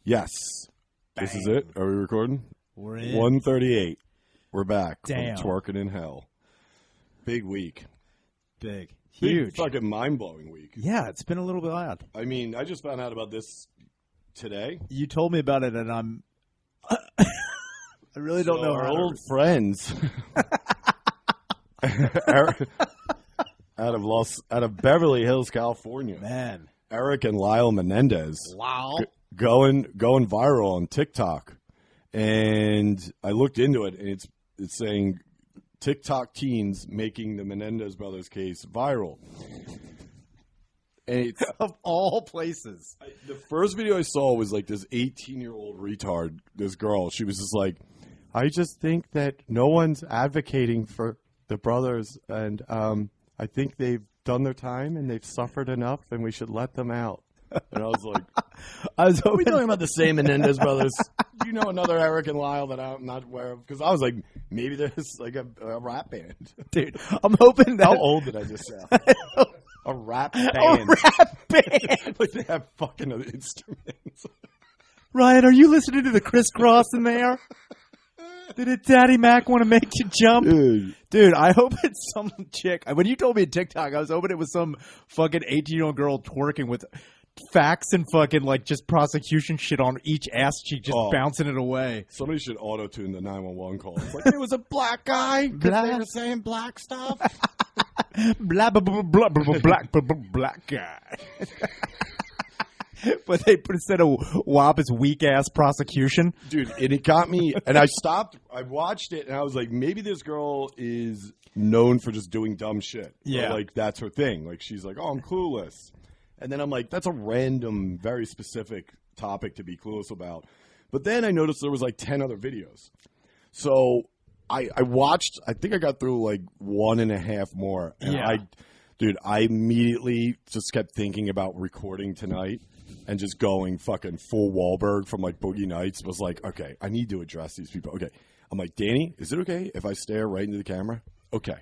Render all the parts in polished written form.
Yes. Bang. This is it. Are we recording? We're in. 1:38. We're back. Damn. From Twerking in Hell. Big week. Big. Big Huge. fucking mind-blowing week. Yeah, it's been a little bit odd. I mean, I just found out about this today. You told me about it, and I'm... I really don't know our how old friends out of Beverly Hills, California. Man. Eric and Lyle Menendez. Wow. Going viral on TikTok. And I looked into it, and it's saying TikTok teens making the Menendez brothers case viral. And Of all places. The first video I saw was like this 18-year-old retard, this girl. She was just like, I just think that no one's advocating for the brothers, and I think they've done their time and they've suffered enough, and we should let them out. And I was like, I was are we hoping... talking about the same Menendez brothers? Do you know another Eric and Lyle that I'm not aware of? Because I was like, maybe there's like a rap band. Dude, I'm hoping that... How old did I just say? A rap band. A rap band. Like they have fucking instruments. Ryan, are you listening to the crisscross in there? Did a Daddy Mac want to make you jump? Dude, I hope it's some chick. When you told me in TikTok, I was hoping it was some fucking 18-year-old girl twerking with facts and fucking like just prosecution shit on each ass cheek, just bouncing it away. Somebody should auto-tune the 911 call. It's like, it was a black guy because they were saying black stuff. Blah, blah, blah, blah, blah, blah, black, blah, blah, black guy. But they put instead of WAP as weak-ass prosecution. Dude, and it got me, and I stopped, I watched it, and I was like, maybe this girl is known for just doing dumb shit. Yeah. Or like, that's her thing. Like, she's like, oh, I'm clueless. And then I'm like, that's a random, very specific topic to be clueless about. But then I noticed there was like 10 other videos. So I watched, I think I got through like 1.5 more. And yeah. I immediately just kept thinking about recording tonight and just going fucking full Wahlberg from like Boogie Nights. Was like, okay, I need to address these people. Okay. I'm like, Danny, is it okay if I stare right into the camera? Okay.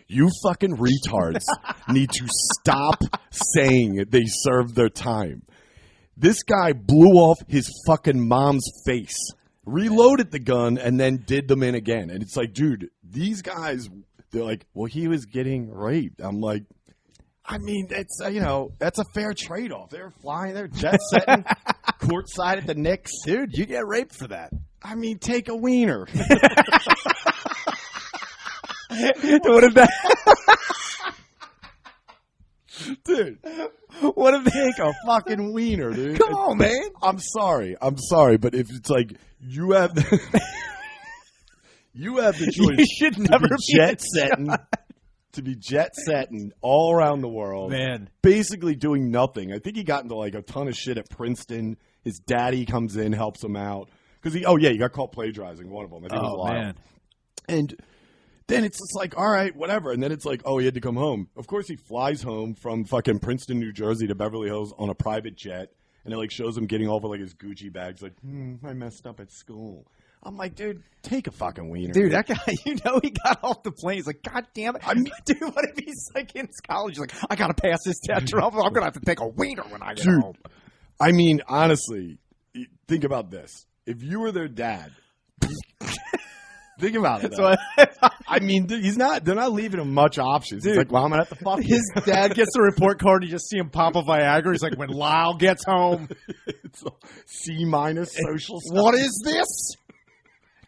You fucking retards need to stop saying they served their time. This guy blew off his fucking mom's face, reloaded the gun, and then did them in again. And it's like, dude, these guys, they're like, well, he was getting raped. I'm like, I mean, it's, that's a fair trade-off. They're flying, they're jet setting courtside at the Knicks. Dude, you get raped for that. I mean, take a wiener. What if that... Dude, what if take a fucking wiener, dude? Come on, man. I'm sorry, but if it's like you have the choice you should never to be jet setting all around the world, man. Basically doing nothing. I think he got into like a ton of shit at Princeton. His daddy comes in, helps him out because he got caught plagiarizing one of them. I think it was Lyle. Man. And then it's just like, all right, whatever. And then it's like, oh, he had to come home. Of course, he flies home from fucking Princeton, New Jersey to Beverly Hills on a private jet. And it like shows him getting over like his Gucci bags. Like, I messed up at school. I'm like, dude, take a fucking wiener. Dude, that guy, he got off the plane. He's like, God damn it. Dude, what if he's like in college? He's like, I got to pass this test. I'm going to have to take a wiener when I get home. I mean, honestly, think about this. If you were their dad... Think about it. So, I mean, they're not leaving him much options. Dude, he's like, well, I'm going to have to fuck his dad gets the report card. You just see him pop a Viagra. He's like, when Lyle gets home. It's a C- social stuff. What is this?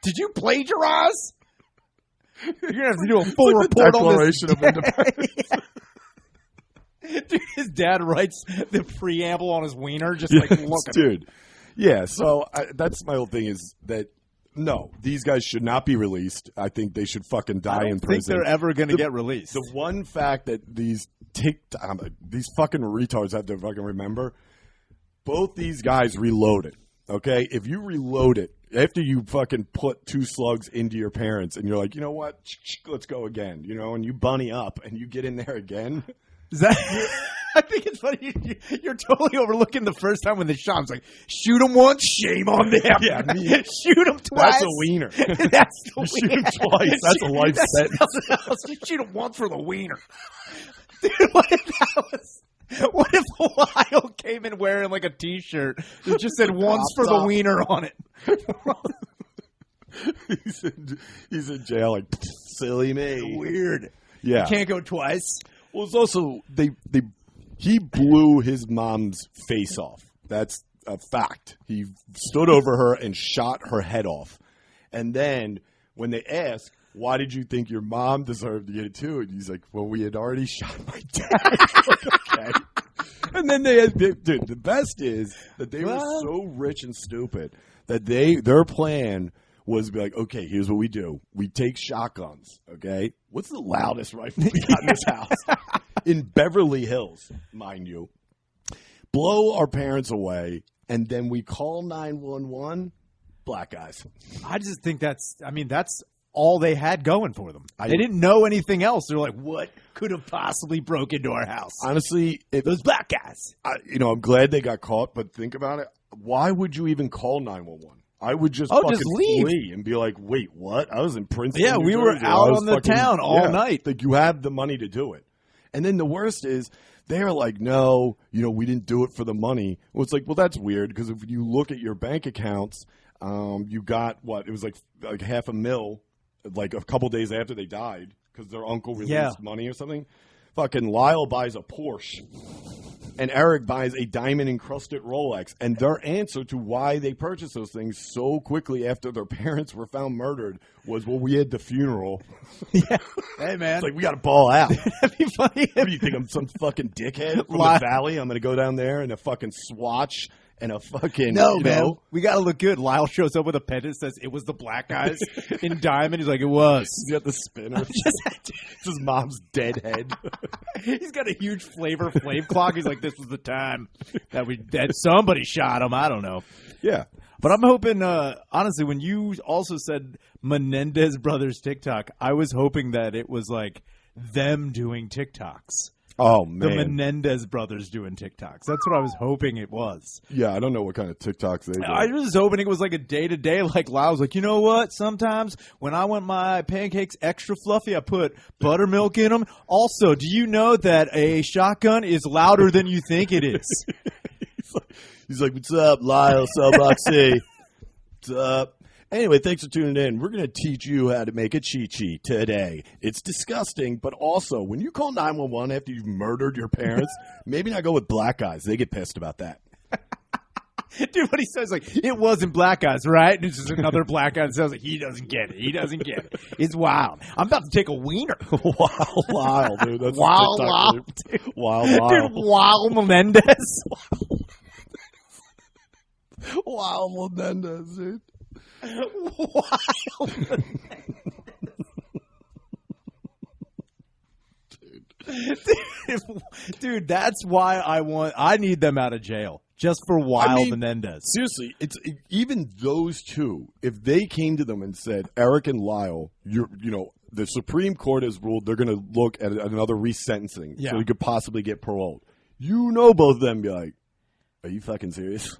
Did you plagiarize? You're going to have to do a full report on this. Declaration of Independence. Yeah. Dude, his dad writes the preamble on his wiener. Just like, look at dude. Him. Yeah, so that's my whole thing is that no, these guys should not be released. I think they should fucking die in prison. I don't think they're ever going to get released. The one fact that these fucking retards have to fucking remember, both these guys reloaded, okay? If you reload it, after you fucking put 2 slugs into your parents and you're like, you know what, let's go again, and you bunny up and you get in there again. Is that... I think it's funny. You're totally overlooking the first time when they shot him. It's like, shoot him once, shame on them. Yeah, me. Shoot him twice. That's a wiener. That's the wiener. Shoot him twice. That's a life sentence. You shoot him once for the wiener. Dude, what if that was... What if Lyle came in wearing like a T-shirt that just said "One's for the wiener" on it? he's in jail. Like, silly me. Weird. Yeah. You can't go twice. Well, it's also he blew his mom's face off. That's a fact. He stood over her and shot her head off. And then when they ask, why did you think your mom deserved to get it too? And he's like, well, we had already shot my dad. Okay. And then dude, the best is that they were so rich and stupid that their plan was to be like, okay, here's what we do. We take shotguns, okay? What's the loudest rifle we got in this house? In Beverly Hills, mind you. Blow our parents away, and then we call 911, black guys. I just think that's all they had going for them. They didn't know anything else. They're like, what could have possibly broke into our house? Honestly, those black guys. I'm glad they got caught, but think about it. Why would you even call 911? I would just fucking flee and be like, wait, what? I was in Princeton. Yeah, we were out on the town all night. Like, you have the money to do it. And then the worst is, they're like, no, we didn't do it for the money. Well, it's like, well, that's weird, because if you look at your bank accounts, you got what? It was like $500,000, like a couple days after they died, because their uncle released money or something. Fucking Lyle buys a Porsche, and Eric buys a diamond-encrusted Rolex. And their answer to why they purchased those things so quickly after their parents were found murdered was, well, we had the funeral. Yeah. Hey, man. It's like, we got to ball out. That'd be funny. What do you think? I'm some fucking dickhead from the valley? I'm going to go down there in a fucking swatch and a fucking... No, man. We got to look good. Lyle shows up with a pen that says, it was the black guys in diamond. He's like, it was. He's got the spinner. It's his mom's dead head. He's got a huge Flavor Flav clock. He's like, this was the time that somebody shot him. I don't know. Yeah. But I'm hoping, honestly, when you also said Menendez Brothers TikTok, I was hoping that it was like them doing TikToks. Oh, man. The Menendez brothers doing TikToks. That's what I was hoping it was. Yeah, I don't know what kind of TikToks they do. I was hoping it was like a day-to-day, like Lyle's like, you know what? Sometimes when I want my pancakes extra fluffy, I put buttermilk in them. Also, do you know that a shotgun is louder than you think it is? He's like, what's up, Lyle? What's up, Roxy? What's up? Anyway, thanks for tuning in. We're going to teach you how to make a chi-chi today. It's disgusting, but also, when you call 911 after you've murdered your parents, maybe not go with black guys. They get pissed about that. Dude, what he says, like, it wasn't black guys, right? And it's just another black guy that says, like, he doesn't get it. He doesn't get it. It's wild. I'm about to take a wiener. Wild, dude. That's wild. Wild. Dude, wild Menendez. Wild Menendez, dude. Wild. Dude, that's why I need them out of jail. Just for Wild Menendez. Seriously, even those two, if they came to them and said, Eric and Lyle, the Supreme Court has ruled they're going to look at another resentencing so you could possibly get paroled. Both of them be like, are you fucking serious?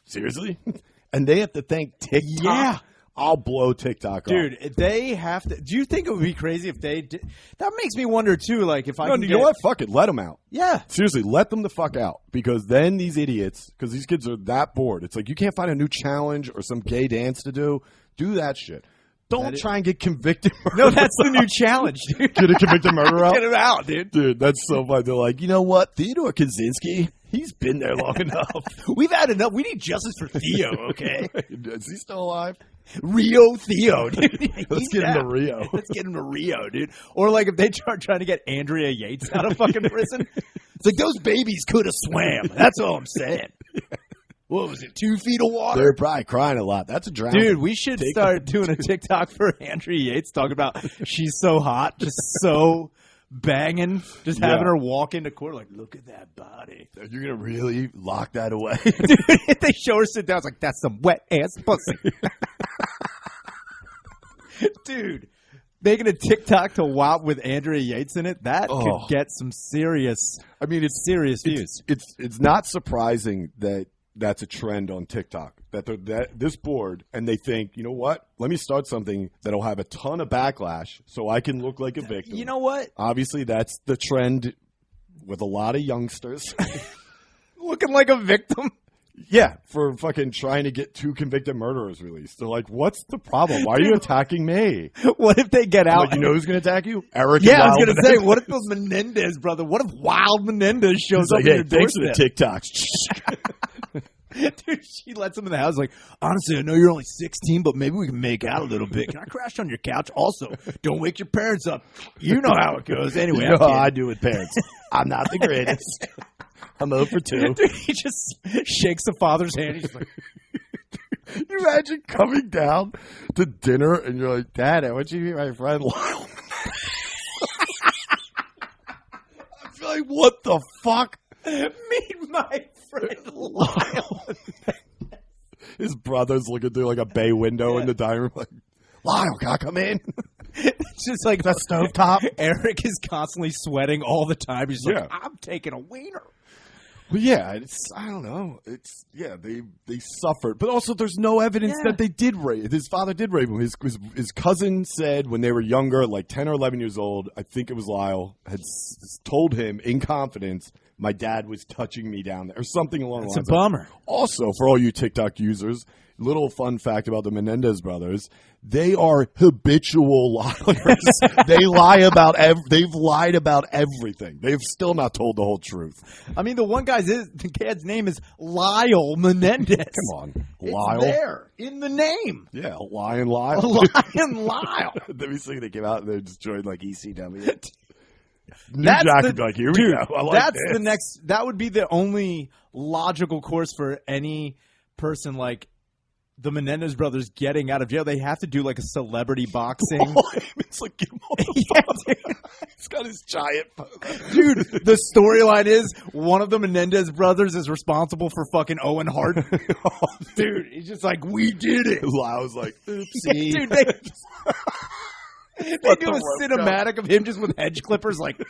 Seriously? And they have to thank TikTok. Yeah. I'll blow TikTok Dude, they have to. Do you think it would be crazy if they did? That makes me wonder, too, like, if I can you know what? Fuck it. Let them out. Yeah. Seriously, let them the fuck out. Because then these idiots, because these kids are that bored. It's like, you can't find a new challenge or some gay dance to do. Do that shit. Don't try and get convicted murderer. No, that's the new challenge, dude. Get a convicted murderer out? Get him out, dude. Dude, that's so funny. They're like, you know what? Theodore Kaczynski, he's been there long enough. We've had enough. We need justice for Theo, okay? Is he still alive? Rio Theo, dude. Let's get him to Rio. Let's get him to Rio, dude. Or like if they start trying to get Andrea Yates out of fucking prison. It's like those babies could have swam. That's all I'm saying. What was it, 2 feet of water? They're probably crying a lot. That's a drowning. Dude, we should start doing a TikTok for Andrea Yates talking about she's so hot, just so banging, just having her walk into court like, look at that body. You're going to really lock that away? Dude, if they show her sit down, it's like, that's some wet-ass pussy. Dude, making a TikTok to WAP with Andrea Yates in it, that could get some serious it's serious views. It's not surprising that that's a trend on TikTok, that this board, and they think, you know what? Let me start something that'll have a ton of backlash so I can look like a victim. You know what? Obviously, that's the trend with a lot of youngsters. Looking like a victim. Yeah, for fucking trying to get 2 convicted murderers released. They're like, what's the problem? Why are you attacking me? What if they get out? Like, you know who's going to attack you? Eric. Yeah, I was going to say, what if those Menendez brother? What if Wild Menendez shows up in your thanks for doorstep? the TikToks. Dude, she lets him in the house. Like, honestly, I know you're only 16, but maybe we can make out a little bit. Can I crash on your couch? Also, don't wake your parents up. You know how it goes. Anyway, you know how I do with parents. I'm not the greatest. I'm 0 for 2. Dude, he just shakes the father's hand. He's like, you imagine coming down to dinner and you're like, Dad, I want you to meet my friend Lyle. I'd be like, what the fuck? meet my friend Lyle. His brother's looking through like a bay window in the dining room like, Lyle, can I come in? It's just like the stovetop. Eric is constantly sweating all the time. He's like, Yeah. I'm taking a wiener. But yeah, I don't know. They suffered, but also there's no evidence that they did rape. His father did rape him. His cousin said when they were younger, like 10 or 11 years old, I think it was Lyle, had told him in confidence, my dad was touching me down there, or something along the lines. It's a bummer. Also, for all you TikTok users, little fun fact about the Menendez brothers: they are habitual liars. They've lied about everything. They've still not told the whole truth. I mean, the cad's name is Lyle Menendez. Come on, It's Lyle. there in the name. Yeah, Lion Lyle. Lion Lyle. Let me see. They came out and they just joined like ECW. New Jack would be like, here we go. I like this. That would be the only logical course for any person like the Menendez brothers getting out of jail. They have to do like a celebrity boxing. It's like, get him on the phone. He's got his giant phone. Dude, the storyline is one of the Menendez brothers is responsible for fucking Owen Hart. Dude, he's just like, we did it. Lyle's like, oopsie. Dude, they do a cinematic of him just with hedge clippers, like.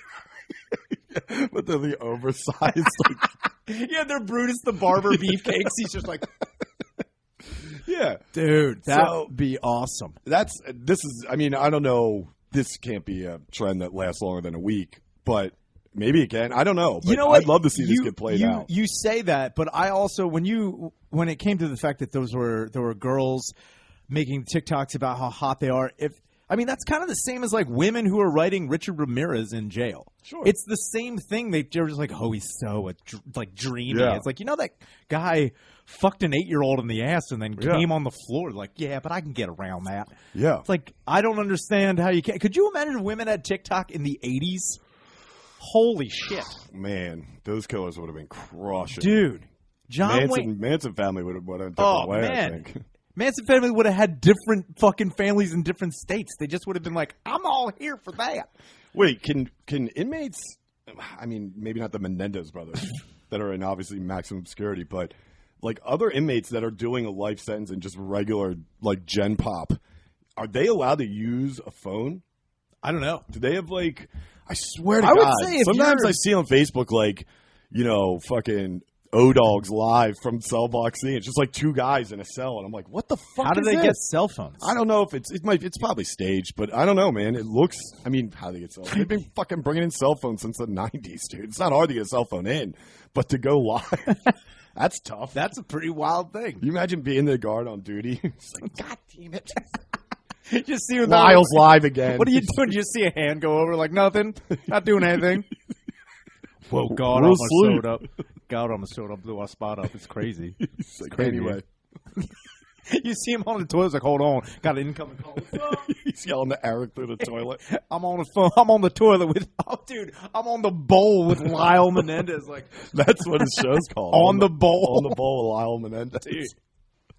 But they're the oversized. Like, yeah, they're Brutus the Barber beefcakes. He's just like. Yeah. Dude, that would be awesome. I mean, I don't know. This can't be a trend that lasts longer than a week, but maybe it can. I don't know. But you know what? I'd love to see this get played out. You say that, but I also, when it came to the fact that there were girls making TikToks about how hot they are, that's kind of the same as like women who are writing Richard Ramirez in jail. Sure. It's the same thing. They're just like, oh, he's so like dreamy. Yeah. It's like, that guy fucked an 8-year-old in the ass and then came on the floor. Like, yeah, but I can get around that. Yeah. It's like, I don't understand how you can. Could you imagine if women had TikTok in the 80s? Holy shit. Man, those killers would have been crushing. Dude. Manson family would have went a different way, I think. Manson family would have had different fucking families in different states. They just would have been like, I'm all here for that. Wait, can inmates, I mean, maybe not the Menendez brothers that are in obviously maximum obscurity, but like other inmates that are doing a life sentence in just regular like Gen Pop, are they allowed to use a phone? I don't know. Do they have like, I swear to God. I would say sometimes I see on Facebook like, fucking O-Dogs live from cell block C. It's just like 2 guys in a cell, and I'm like, what the fuck? How do they get cell phones? I don't know if it's probably staged, but I don't know, man. It looks. I mean, how do they get cell phones? They've been fucking bringing in cell phones since the 90s, dude. It's not hard to get a cell phone in, but to go live, that's tough. That's a pretty wild thing. You imagine being the guard on duty? It's like, God damn it. You see Lyle's live again. What are you doing? You see a hand go over like nothing? Not doing anything. Whoa, God, We'll almost showed up. God almost showed up, blew our spot up. It's crazy. It's like, anyway. You see him on the toilet. It's like, hold on. Got an incoming call. He's yelling to Eric through the toilet. I'm on the phone. I'm on the toilet with, I'm on the bowl with Lyle Menendez. Like, that's what his show's called. On the bowl. On the bowl with Lyle Menendez. Dude.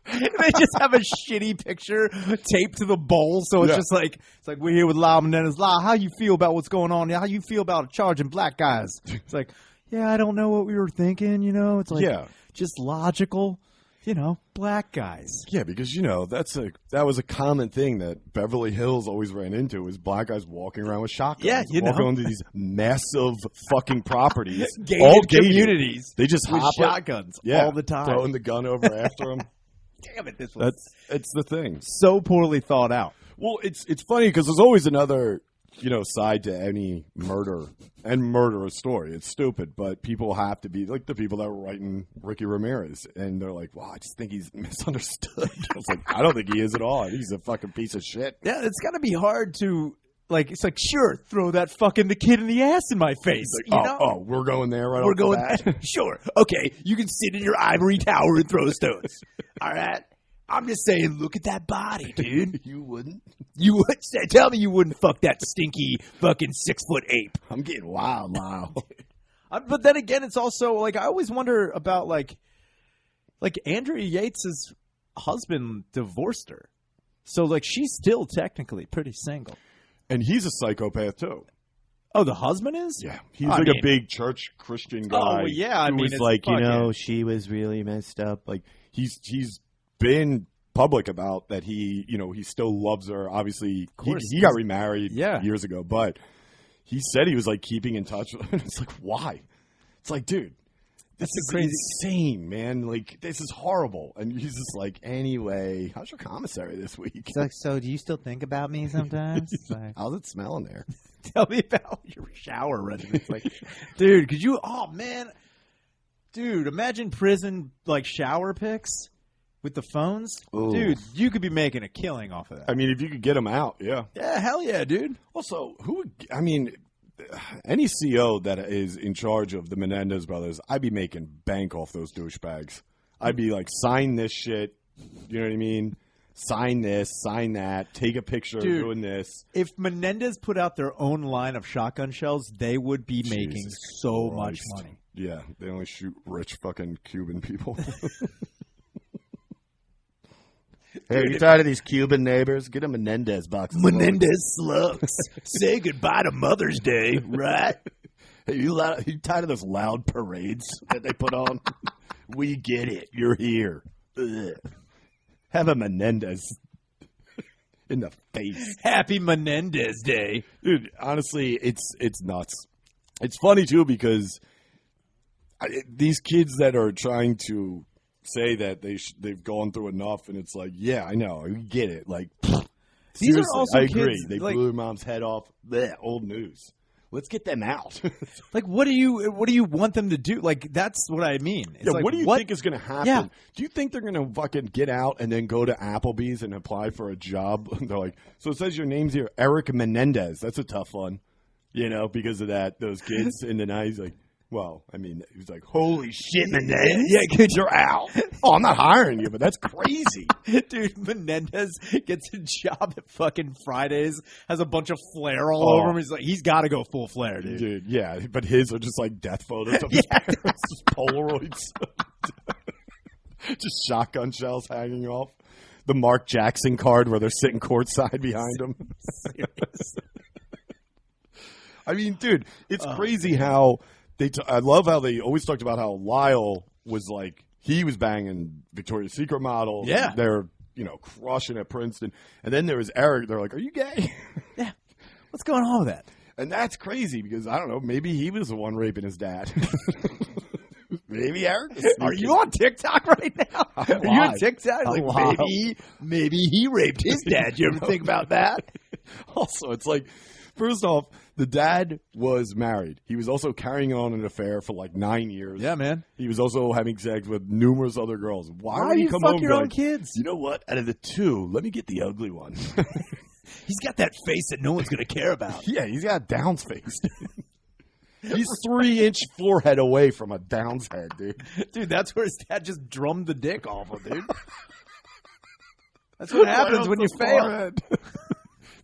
They just have a shitty picture taped to the bowl, so it's just like, we're here with Lyle Menendez. Lyle, how you feel about what's going on? How you feel about charging black guys? It's like, yeah, I don't know what we were thinking, It's like, just logical, black guys. Yeah, because, that was a common thing that Beverly Hills always ran into, was black guys walking around with shotguns. Yeah, walking onto these massive fucking properties. All communities. They just with hop shotguns all the time. Throwing the gun over after them. Damn it, it's the thing. So poorly thought out. Well, it's funny because there's always another side to any murder and murderous story. It's stupid, but people have to be like the people that were writing Ricky Ramirez, and they're like, "Well, I just think he's misunderstood." I was like, "I don't think he is at all. I think he's a fucking piece of shit." Yeah, it's got to be hard to like. It's like, sure, throw that fucking the kid in the ass in my face. Like, we're going there right. We're off going. the bat? Sure, okay. You can sit in your ivory tower and throw stones. All right. I'm just saying, look at that body, dude. You wouldn't. You would say, tell me you wouldn't fuck that stinky fucking 6-foot ape. I'm getting wild, Lyle. But then again, it's also like I always wonder about like Andrea Yates' husband divorced her, so like she's still technically pretty single. And he's a psychopath too. Oh, the husband is? Yeah, he's a big church Christian guy. Oh, yeah. I mean, it's like she was really messed up. Like he's been public about that he still loves her. Obviously, he got remarried years ago, but he said he was like keeping in touch with her. It's like, why? It's like, dude, this is insane, man. Like, this is horrible. And he's just like, anyway, how's your commissary this week? It's like, so do you still think about me sometimes? Like, how's it smelling there? Tell me about your shower regimen. It's like, dude, could you? Oh man, dude, imagine prison like shower pics. With the phones? Ooh. Dude, you could be making a killing off of that. I mean, if you could get them out, yeah. Yeah, hell yeah, dude. Also, any CO that is in charge of the Menendez brothers, I'd be making bank off those douchebags. I'd be like, sign this shit. You know what I mean? Sign this, sign that, take a picture of doing this. If Menendez put out their own line of shotgun shells, they would be making so much money. Yeah, they only shoot rich fucking Cuban people. Hey, are you tired of these Cuban neighbors? Get a Menendez box. Menendez slugs. Say goodbye to Mother's Day, right? Hey, you tired of those loud parades that they put on? We get it. You're here. Ugh. Have a Menendez in the face. Happy Menendez Day. Dude, honestly, it's nuts. It's funny, too, because these kids that are trying to say that they've gone through enough, and it's like, yeah, I know, we get it. Like, these are also I agree. Kids, they blew their mom's head off. Blech, old news. Let's get them out. Like, what do you want them to do? Like, that's what I mean. It's like, what do you think is going to happen? Yeah. Do you think they're going to fucking get out and then go to Applebee's and apply for a job? They're like, so it says your name's here, Eric Menendez. That's a tough one, because of that. Those kids in the 90s, like. Well, I mean, he was like, holy shit, Menendez. Yeah, kid, you're out. Oh, I'm not hiring you, but that's crazy. Dude, Menendez gets a job at fucking Fridays, has a bunch of flare all over him. He's like, he's got to go full flare, dude. Dude, yeah, but his are just like death photos of his parents, just Polaroids. Just shotgun shells hanging off. The Mark Jackson card where they're sitting courtside behind him. I mean, dude, it's crazy how... I love how they always talked about how Lyle was like, he was banging Victoria's Secret models. Yeah. They're, crushing at Princeton. And then there was Eric. They're like, are you gay? Yeah. What's going on with that? And that's crazy because, I don't know, maybe he was the one raping his dad. Maybe Eric. Are you on TikTok right now? Are you on TikTok? Like, maybe he raped his dad. You ever think about that? Also, it's like, first off, the dad was married. He was also carrying on an affair for like 9 years. Yeah, man. He was also having sex with numerous other girls. Why would you he come fuck home your own kids? You know what? Out of the two, let me get the ugly one. He's got that face that no one's going to care about. Yeah, he's got Down's face. He's 3-inch forehead away from a Down's head, dude. Dude, that's where his dad just drummed the dick off of, dude. That's what happens when you fail.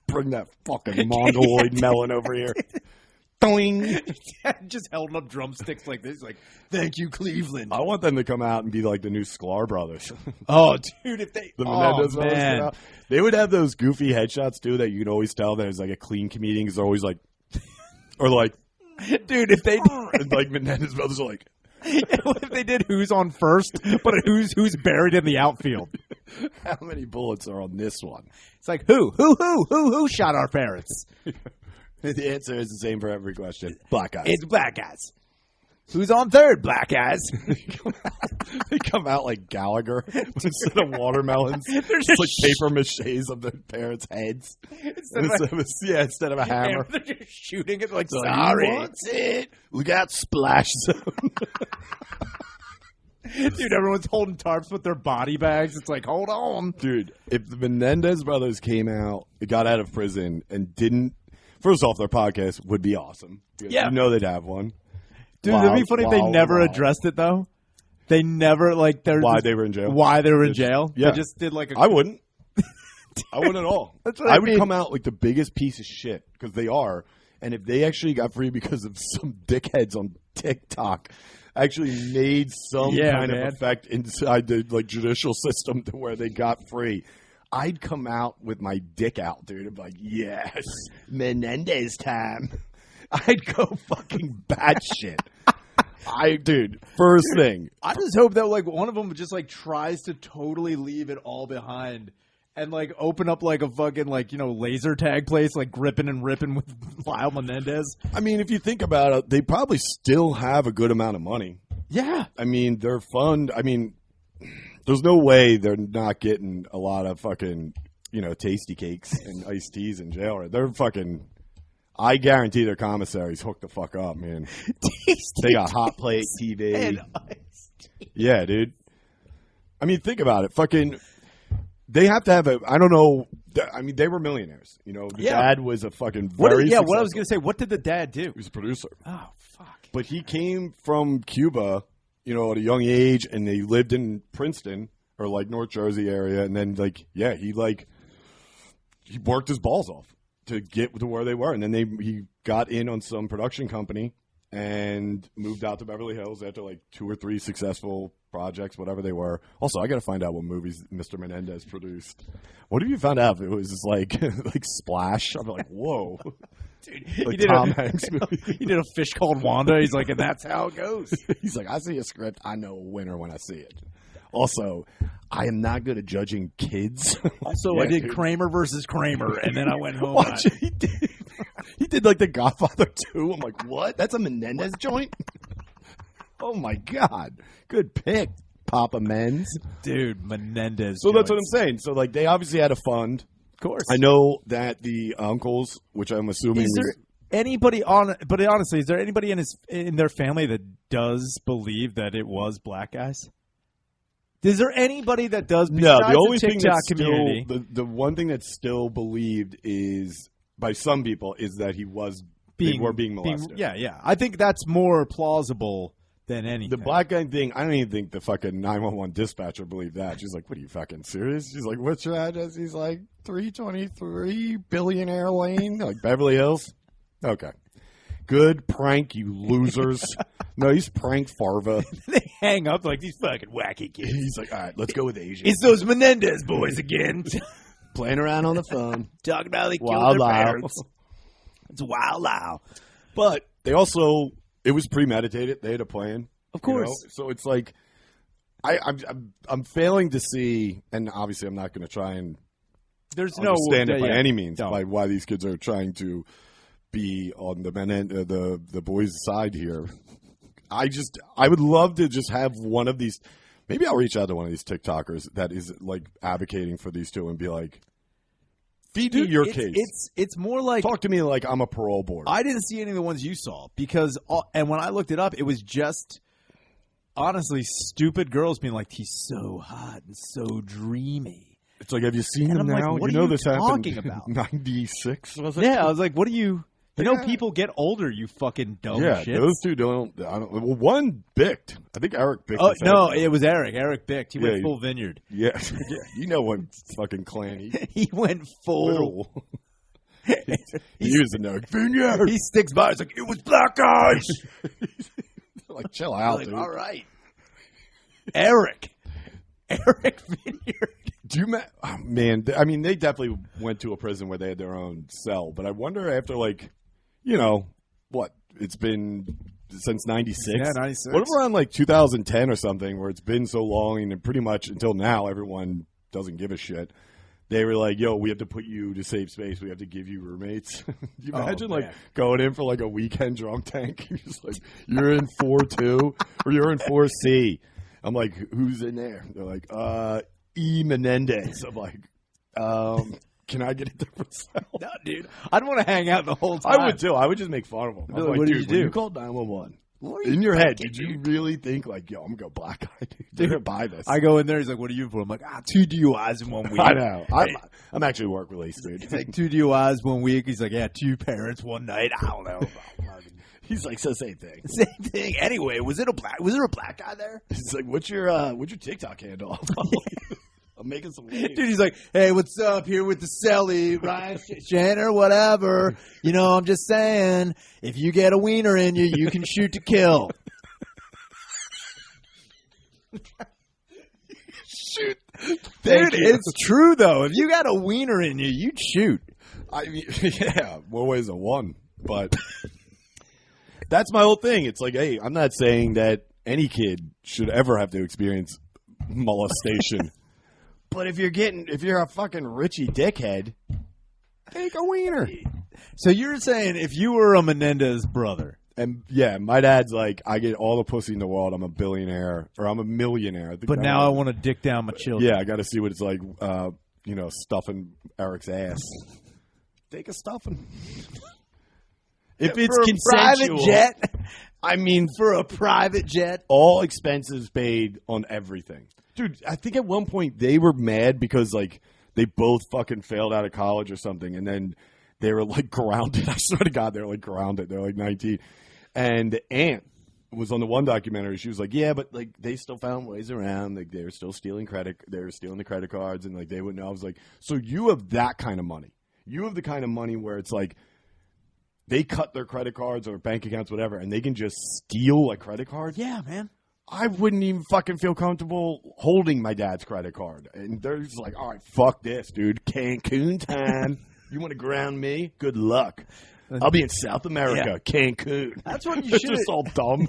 Bring that fucking mongoloid melon over here. Doing. Just holding up drumsticks like this, like, thank you, Cleveland. I want them to come out and be like the new Sklar brothers. Oh, dude, if they... The Menendez brothers come out. They would have those goofy headshots, too, that you can always tell that it's like a clean comedian because they're always like... Or like... Dude, if they... And like Menendez brothers are like... What if they did Who's on First, but who's buried in the outfield? How many bullets are on this one? It's like, who shot our parents? The answer is the same for every question. Black guys. It's black guys. Who's on third, Black Eyes? They come out like Gallagher instead of watermelons. They're just like paper maches of their parents' heads. Instead of a hammer. They're just shooting it like, So sorry. he wants it. Look out, splash zone. Dude, everyone's holding tarps with their body bags. It's like, hold on. Dude, if the Menendez brothers came out, got out of prison, and didn't... First off, their podcast would be awesome. Yeah. You know they'd have one. Dude, it'd be funny if they never addressed it, though. They never, like... Why they were in jail. Why they were in jail. Yeah. They just did, like, a... I wouldn't. I wouldn't at all. That's what I would mean. come out like the biggest piece of shit, because they are. And if they actually got free because of some dickheads on TikTok actually made some kind of effect inside the like judicial system to where they got free, I'd come out with my dick out, dude. I'd be like, yes, Menendez time. I'd go fucking batshit. Dude, first thing. I just hope that, like, one of them just, like, tries to totally leave it all behind and, like, open up, like, a fucking, like, you know, laser tag place, like, gripping and ripping with Lyle Menendez. I mean, if you think about it, they probably still have a good amount of money. Yeah. I mean, their fund, I mean, there's no way they're not getting a lot of fucking, you know, tasty cakes and iced teas in jail. They're fucking, I guarantee their commissaries hooked the fuck up, man. They got hot plate TV. And iced tea. Yeah, dude. I mean, think about it. Fucking, they have to have I don't know. I mean, they were millionaires. You know, the dad was a fucking very what I was going to say, what did the dad do? He was a producer. Oh, fuck. But he came from Cuba, you know, at a young age, and they lived in Princeton or like North Jersey area, and then like, yeah, he worked his balls off to get to where they were, and then he got in on some production company and moved out to Beverly Hills after like 2 or 3 successful projects, whatever they were. Also, I got to find out what movies Mr. Menendez produced. What if you found out if it was just like like Splash? I'm like, whoa. Dude, Like Tom Hanks movie. He did a Fish Called Wanda. He's like, and that's how it goes. He's like, I see a script. I know a winner when I see it. Also, I am not good at judging kids. Also, Yeah, I did dude. Kramer versus Kramer, and then I went home. Watch it. He did like The Godfather 2. I'm like, what? That's a Menendez joint? Oh, my God. Good pick, Papa Menz. Dude, Menendez. So that's what I'm saying. So, like, they obviously had a fund. Of course. I know that the uncles, which I'm assuming Is there anybody but honestly, is there anybody in their family that does believe that it was black guys? Is there anybody that does? No, the only TikTok thing that's community? still the one thing that's still believed is by some people is that they were being molested. Yeah. I think that's more plausible than anything. The black guy thing, I don't even think the fucking 911 dispatcher believed that. She's like, what are you fucking serious? She's like, what's your address? He's like, 323 Billionaire Lane, like Beverly Hills. Okay. Good prank, you losers. No, he's prank Farva. They hang up like these fucking wacky kids. He's like, all right, let's go with Asian. It's those Menendez boys again. Playing around on the phone. Talking about they killed Wild their out. parents. It's wild out. But they also, it was premeditated. They had a plan. Of course. You know? So it's like, I'm failing to see, and obviously I'm not going to try and There's no understand it by yeah. any means, No. by why these kids are trying to be on the boys' side here. I would love to just have one of these. Maybe I'll reach out to one of these TikTokers that is like advocating for these two and be like, feed me your case. It's more like Talk to me like I'm a parole board. I didn't see any of the ones you saw because and when I looked it up, it was just honestly stupid girls being like, he's so hot and so dreamy. It's like, have you seen And them I'm like, now? what You are know you this happened talking about? in 96, was it? Yeah, I was like, what are you? You know, Yeah. people get older. You fucking dumb Yeah, shit. those two don't. Well, one bicked. I think Eric bicked. Oh his no, head. it was Eric. Eric Bicked. He Yeah, went full vineyard. Yeah, you know one fucking clan. He went full. Literal. He was in there. Vineyard. He sticks by. It's like it was black guys. Like, chill out, Like, dude. all right, Eric Vineyard. Do you man? I mean, they definitely went to a prison where they had their own cell. But I wonder after, like, you know, what it's been since '96. Yeah, 96. What if around like 2010 or something, where it's been so long and pretty much until now, everyone doesn't give a shit. they were like, yo, we have to put you to save space. We have to give you roommates. You imagine man. like going in for like a weekend drunk tank. You're just like, you're in 4-2 or you're in 4C. I'm like, who's in there? They're like, Menendez. I'm like, can I get a different cell? No, dude. I'd want to hang out the whole time. I would too. I would just make fun of him. I'm like, what did dude, you do? when you called 911. In your head, did you really think like, yo, I'm going to go black guy? They're going to buy this. I go in there. He's like, what are you for? I'm like, 2 DUIs in 1 week. I know. I'm actually work released, dude. He's like, 2 DUIs 1 week. He's like, yeah, 2 parents 1 night. I don't know. He's like, so same thing. Same thing. Anyway, was there a black guy there? He's like, what's your TikTok handle? I'm making some waves. Dude, he's like, hey, what's up here with the celly, Ryan Shanner, whatever. You know, I'm just saying, if you get a wiener in you, you can shoot to kill. Shoot. Dude, it's true, though. If you got a wiener in you, you'd shoot. I mean, yeah, more ways than one. But that's my whole thing. It's like, hey, I'm not saying that any kid should ever have to experience molestation. But if you're a fucking Richie dickhead, take a wiener. So you're saying if you were a Menendez brother. And yeah, my dad's like, I get all the pussy in the world. I'm a billionaire or I'm a millionaire. I think but now I want to dick down my children. Yeah, I got to see what it's like, stuffing Eric's ass. Take a stuffing. If it's for consensual. A private jet. I mean, for a private jet. All expenses paid on everything. Dude, I think at one point they were mad because, like, they both fucking failed out of college or something. And then they were, like, grounded. I swear to God, they were, like, grounded. They're, like, 19. And the aunt was on the one documentary. She was like, yeah, but, like, they still found ways around. Like, they were still stealing they were stealing the credit cards. And, like, they wouldn't know. I was like, so you have that kind of money. You have the kind of money where it's, like, they cut their credit cards or bank accounts, whatever, and they can just steal a credit card? Yeah, man. I wouldn't even fucking feel comfortable holding my dad's credit card. And they're just like, all right, fuck this, dude. Cancun time. You want to ground me? Good luck. I'll be in South America, Cancun. That's what you They're should. just all dumb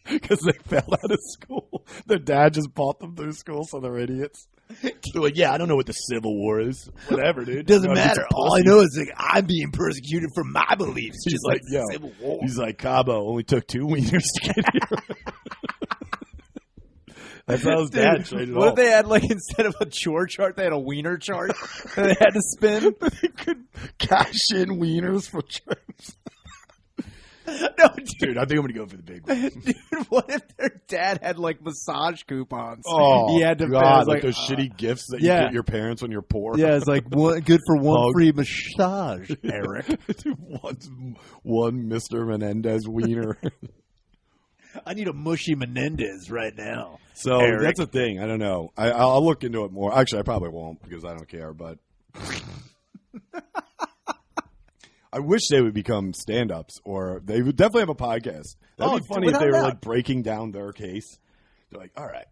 because they fell out of school. Their dad just bought them through school, so they're idiots. They're like, yeah, I don't know what the Civil War is. Whatever, dude. Doesn't matter. All I know is like I'm being persecuted for my beliefs. He's just like, the yo. Civil War. He's like, Cabo only took 2 wieners to get here. That's how his dad traded What off. if they had, like, instead of a chore chart, they had a wiener chart that they had to spin? They could cash in wieners for trips. No, Dude, I think I'm going to go for the big one. dude, what if their dad had, like, massage coupons? Oh, he had to God, pay, like those shitty gifts that you get your parents when you're poor. Yeah, it's like good for one Hug. free massage, Eric. one Mr. Menendez wiener. I need a mushy Menendez right now. So Eric. that's the thing. I don't know. I'll look into it more. Actually, I probably won't because I don't care. But I wish they would become stand-ups, or they would definitely have a podcast. That'd be funny if they were like breaking down their case. They're like, all right,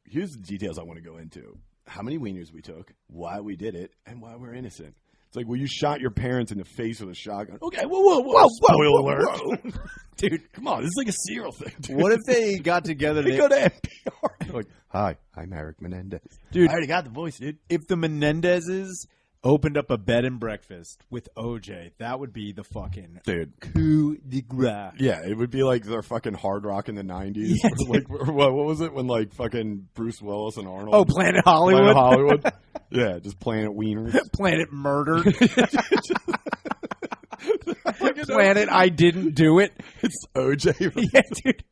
here's the details I want to go into. How many wieners we took, why we did it, and why we're innocent. It's like, well, you shot your parents in the face with a shotgun. Okay, whoa. Spoiler alert. Dude, come on. This is like a serial thing, dude. What if they got together? They go to NPR. They're like, hi, I'm Eric Menendez. Dude, I already got the voice, dude. If the Menendezes opened up a bed and breakfast with OJ, that would be the fucking coup de grace. Yeah, it would be like their fucking Hard Rock in the 90s. Yeah, like, what was it when like fucking Bruce Willis and Arnold? Oh, Planet Hollywood. Planet Hollywood. Yeah, just Planet Wieners. Planet Murdered. Planet I Didn't Do It. It's OJ. Yeah, dude.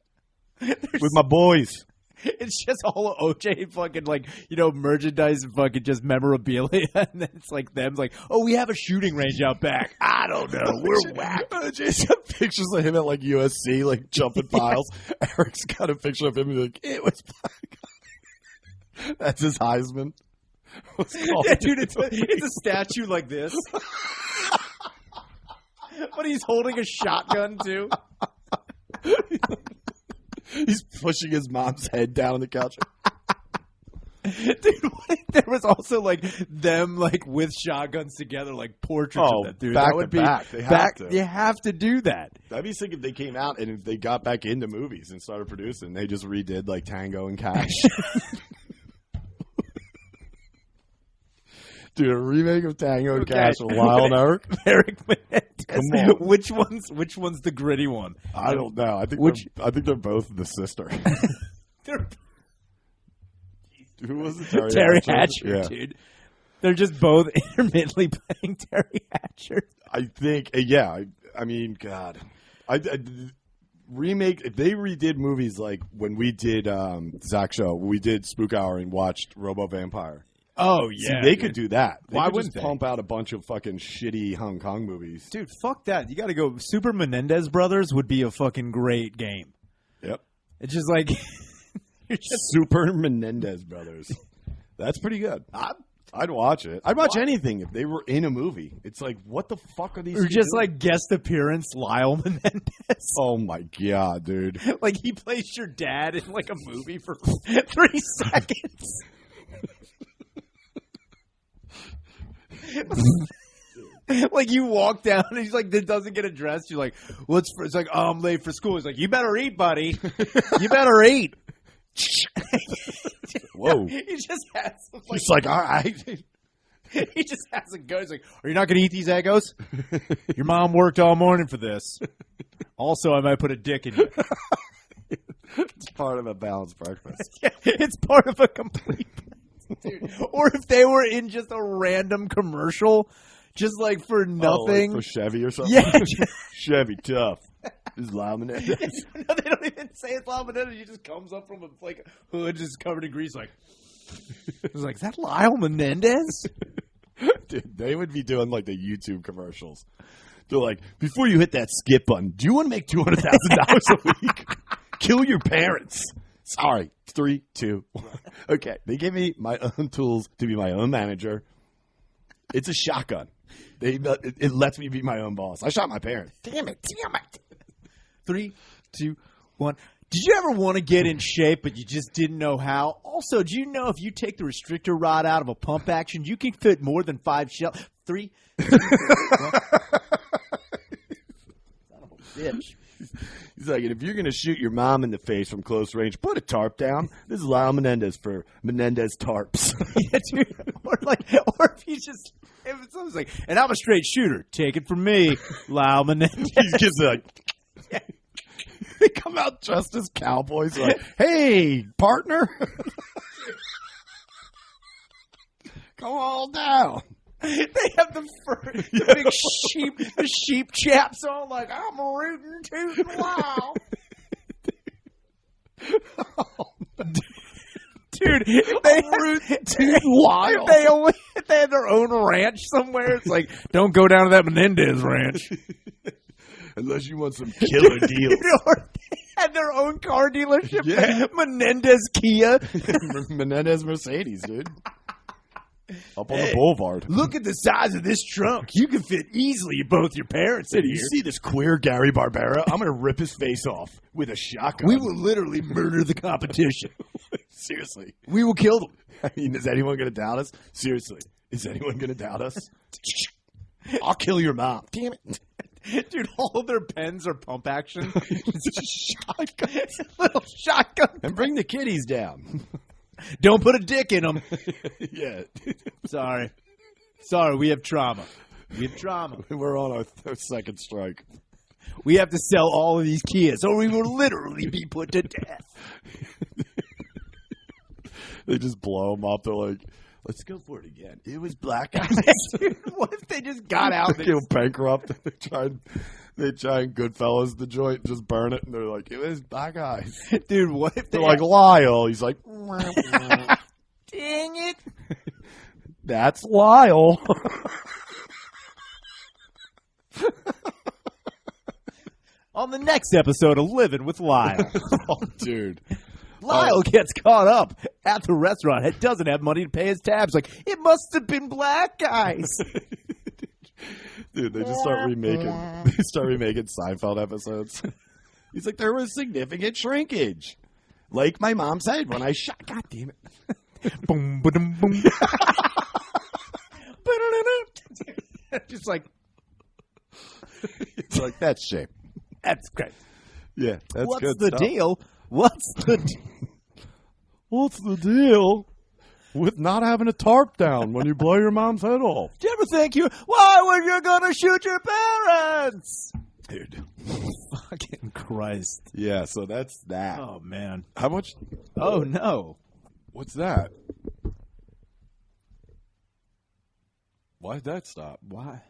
With my boys. It's just all OJ fucking, like, merchandise and fucking just memorabilia. And then it's like them like, oh, we have a shooting range out back. I don't know. We're whack. OJ's got pictures of him at like USC, like jumping piles. Eric's got a picture of him like, it was black. That's his Heisman. What's called? Yeah, dude, it's a statue like this. But he's holding a shotgun, too. He's pushing his mom's head down on the couch. Dude, what if there was also like them like with shotguns together, like portraits of that dude? Back that would to be back. They have to. You have to do that. That'd be sick if they came out and if they got back into movies and started producing. They just redid like Tango and Cash. Dude, a remake of Tango and Cash with Lyle and Eric? Eric Menendez. Come on. Which one's the gritty one? I don't know. I think they're both the sister. Who was it? Terry Hatcher, yeah. dude. They're just both intermittently playing Terry Hatcher. I think, yeah. I mean, God. Remake, if they redid movies like when we did Zach Show, we did Spook Hour and watched Robo Vampire. Oh, yeah. See, they could do that. Why wouldn't they? Pump out a bunch of fucking shitty Hong Kong movies. Dude, fuck that. You got to go. Super Menendez Brothers would be a fucking great game. Yep. It's just like Super Menendez Brothers. That's pretty good. I'd watch it. I'd watch anything if they were in a movie. It's like, what the fuck are these? Or just doing? Like guest appearance Lyle Menendez. Oh my God, dude! Like he plays your dad in like a movie for 3 seconds. Like you walk down and he's like, "That doesn't get addressed." You're like, "What's for?" It's like, "Oh, I'm late for school." He's like, "You better eat, buddy. You better eat." Whoa! He just has. He's like, "All right." He just has a go. He's like, "Are you not going to eat these Eggos? Your mom worked all morning for this. Also, I might put a dick in you." It's part of a balanced breakfast. Yeah, it's part of a complete. Dude. Or if they were in just a random commercial, just like for nothing. Like for Chevy or something? Yeah. Chevy, tough. This is Lyle Menendez. No, they don't even say it's Lyle Menendez. He just comes up from a like hood just covered in grease like. I was like, is that Lyle Menendez? Dude, they would be doing like the YouTube commercials. They're like, before you hit that skip button, do you want to make $200,000 a week? Kill your parents. Sorry. 3, 2, 1. Okay. They give me my own tools to be my own manager. It's a shotgun. It lets me be my own boss. I shot my parents. Damn it. 3, 2, 1. Did you ever want to get in shape, but you just didn't know how? Also, do you know if you take the restrictor rod out of a pump action, you can fit more than 5 shells? 3, 2, 1. Son of a bitch. He's like, and if you're going to shoot your mom in the face from close range, put a tarp down. This is Lyle Menendez for Menendez tarps. Yeah, dude. Or if you just, if it's someone's like, and I'm a straight shooter. Take it from me, Lyle Menendez. He's just like, yeah. They come out dressed as cowboys. Like, hey, partner. Come on down. They have the big sheep chaps on, like, I'm rootin' tootin' wow. Dude, if they had their own ranch somewhere, it's like, don't go down to that Menendez ranch. Unless you want some killer deals. Or they had their own car dealership. Yeah. Menendez Kia. Menendez Mercedes, dude. Up on the boulevard. Look at the size of this trunk. You can fit easily both your parents in here. You see this queer Gary Barbera? I'm going to rip his face off with a shotgun. We will literally murder the competition. Seriously. We will kill them. I mean, is anyone going to doubt us? Seriously. Is anyone going to doubt us? I'll kill your mom. Damn it. Dude, all of their pens are pump action. It's a shotgun. It's a little shotgun. And bring the kiddies down. Don't put a dick in them. Yeah. Sorry, we have trauma. We're on our second strike. We have to sell all of these Kias or we will literally be put to death. They just blow them up. They're like, let's go for it again. It was black guys. Dude, what if they just got out? They go bankrupt. They try and Goodfellas the joint, just burn it, and they're like, it was black guys. Dude, what if they're like, Lyle? He's like, dang it. That's Lyle. On the next episode of Living with Lyle. Oh, dude. Lyle gets caught up at the restaurant. He doesn't have money to pay his tabs. Like, it must have been black guys. Dude, they just start remaking. They start remaking Seinfeld episodes. He's like, there was significant shrinkage, like my mom said when I shot. God damn it! Boom, boom, boom. Just like, it's like that's shape. That's great. Yeah, that's What's good the stuff. deal? What's the deal? What's the deal? with not having a tarp down when you blow your mom's head off. Do you ever think why were you gonna shoot your parents? Dude. Fucking Christ. Yeah, so that's that. Oh, man. How much? Oh, no. What's that? Why did that stop? Why?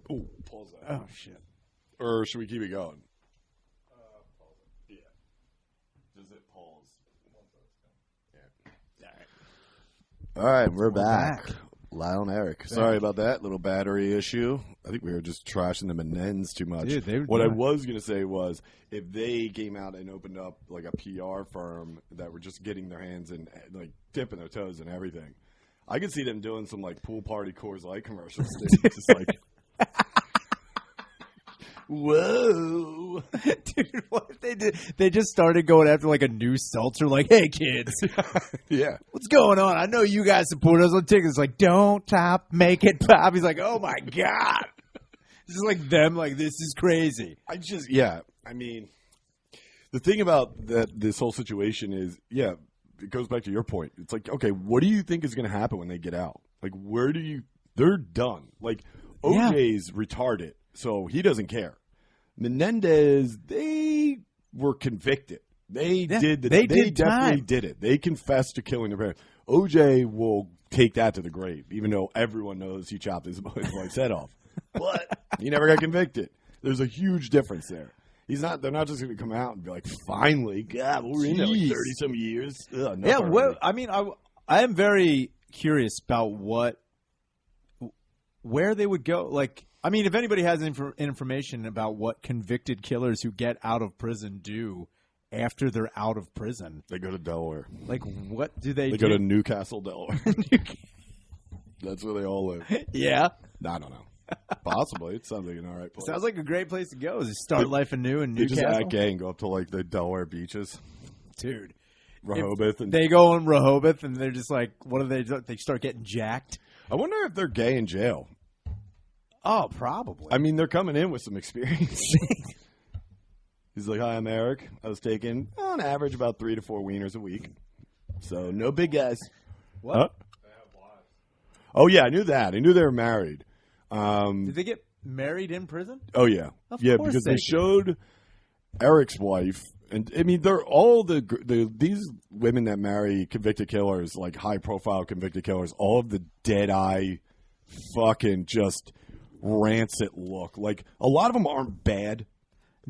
Oh, pause that. Oh, shit. Or should we keep it going? Pause it. Yeah. Does it pause? Yeah. All right, we're back. Lyle and Eric. Sorry about that little battery issue. I think we were just trashing the Menendez too much. Dude, what I was going to say was if they came out and opened up like a PR firm that were just getting their hands in, like dipping their toes in everything, I could see them doing some like pool party Coors Light commercials. Just like, whoa. Dude, what if they did? They just started going after like a new seltzer, like, hey, kids. Yeah. What's going on? I know you guys support us on tickets. Like, don't top, make it pop. He's like, oh, my God. This is like them, like, this is crazy. I mean, the thing about this whole situation is, yeah, it goes back to your point. It's like, okay, what do you think is going to happen when they get out? Like, they're done. Like, OJ's retarded, so he doesn't care. Menendez, they were convicted. They definitely did it. They confessed to killing their parents. OJ will take that to the grave, even though everyone knows he chopped his wife's head off. But he never got convicted. There's a huge difference there. They're not just going to come out and be like, finally, God, we're in there like 30-some years. Ugh, yeah, well, I mean, I am very curious about where they would go. Like, I mean, if anybody has information about what convicted killers who get out of prison do after they're out of prison. They go to Delaware. Like, what do they do? They go to Newcastle, Delaware. That's where they all live. Yeah? I don't know. Possibly. It sounds like an all right place. Sounds like a great place to go. Is start life anew in Newcastle. They just act gay and go up to, like, the Delaware beaches. Dude. Rehoboth. And they go in Rehoboth, and they're just like, what do they do? They start getting jacked. I wonder if they're gay in jail. Oh, probably. I mean, they're coming in with some experience. He's like, hi, I'm Eric. I was taking, on average, about 3 to 4 wieners a week. So, no big guys. What? Huh? They have wives. Oh, yeah, I knew that. I knew they were married. Did they get married in prison? Oh, yeah. Of course because they showed Eric's wife. And, I mean, they're all these women that marry convicted killers, like high-profile convicted killers, all of the dead-eye fucking just rancid look. Like, a lot of them aren't bad.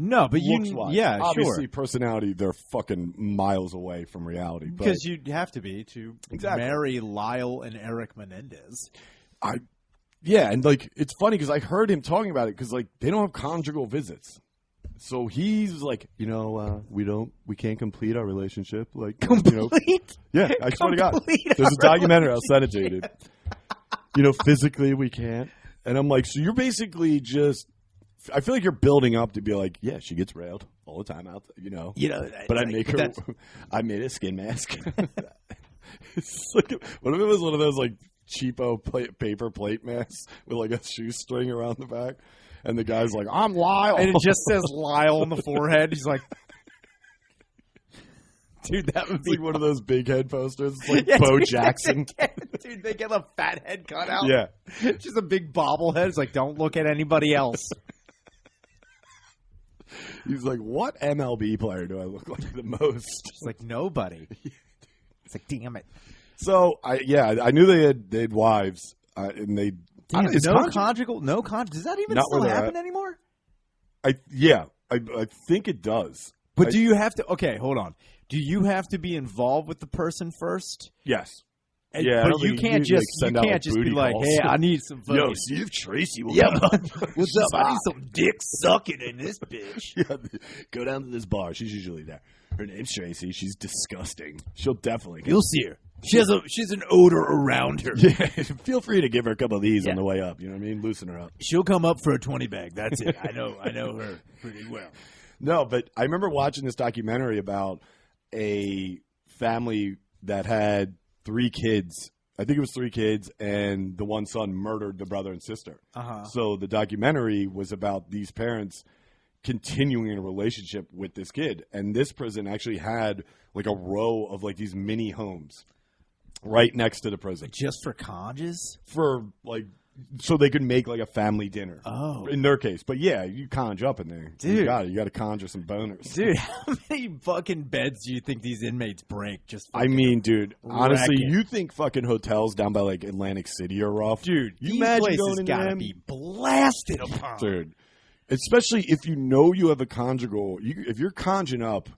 No, but obviously, sure. Personality, they're fucking miles away from reality. Because you'd have to be to marry Lyle and Eric Menendez. Yeah, and like it's funny because I heard him talking about it because like they don't have conjugal visits, so he's like, we can't complete our relationship. Like, yeah, I swear to God, there's a documentary. I'll send it to you, dude. Physically we can't, and I'm like, so you're basically just. I feel like you're building up to be like, yeah, she gets railed all the time out, But I make her. I made a skin mask. It's like, what if it was one of those like cheapo paper plate masks with like a shoestring around the back, and the guy's like, I'm Lyle, and it just says Lyle on the forehead. He's like, dude, that would be like one of those big head posters. It's like Bo Jackson. They get a fat head cut out. Yeah, just a big bobblehead. It's like, don't look at anybody else. He's like, what MLB player do I look like the most? It's like nobody. It's like, damn it. So I knew they had wives, and they. Conjugal. Does that even still happen anymore? I think it does. But do you have to? Okay, hold on. Do you have to be involved with the person first? Yes. But you can't just be like, hey, I need some fucking... Yo, see if Tracy will come up. What's up? I need some dick sucking in this bitch. Go down to this bar. She's usually there. Her name's Tracy. She's disgusting. She'll definitely come. You'll see her. She's an odor around her. Yeah, feel free to give her a couple of these on the way up. You know what I mean? Loosen her up. She'll come up for a 20 bag. That's it. I know her pretty well. No, but I remember watching this documentary about a family that had 3 kids. I think it was 3 kids, and the one son murdered the brother and sister. So the documentary was about these parents continuing a relationship with this kid. And this prison actually had like a row of like these mini homes right next to the prison Just for conges? for like. So they could make like a family dinner. Oh. In their case. But yeah, you conjure up in there. Dude. You got to conjure some boners. Dude, how many fucking beds do you think these inmates break? I mean, dude, honestly, wrecking. you think fucking hotels down by like Atlantic City are rough? Dude, you these imagine places going in gotta them? be blasted upon. Dude, especially if you know you have a conjugal. If you're conjuring up,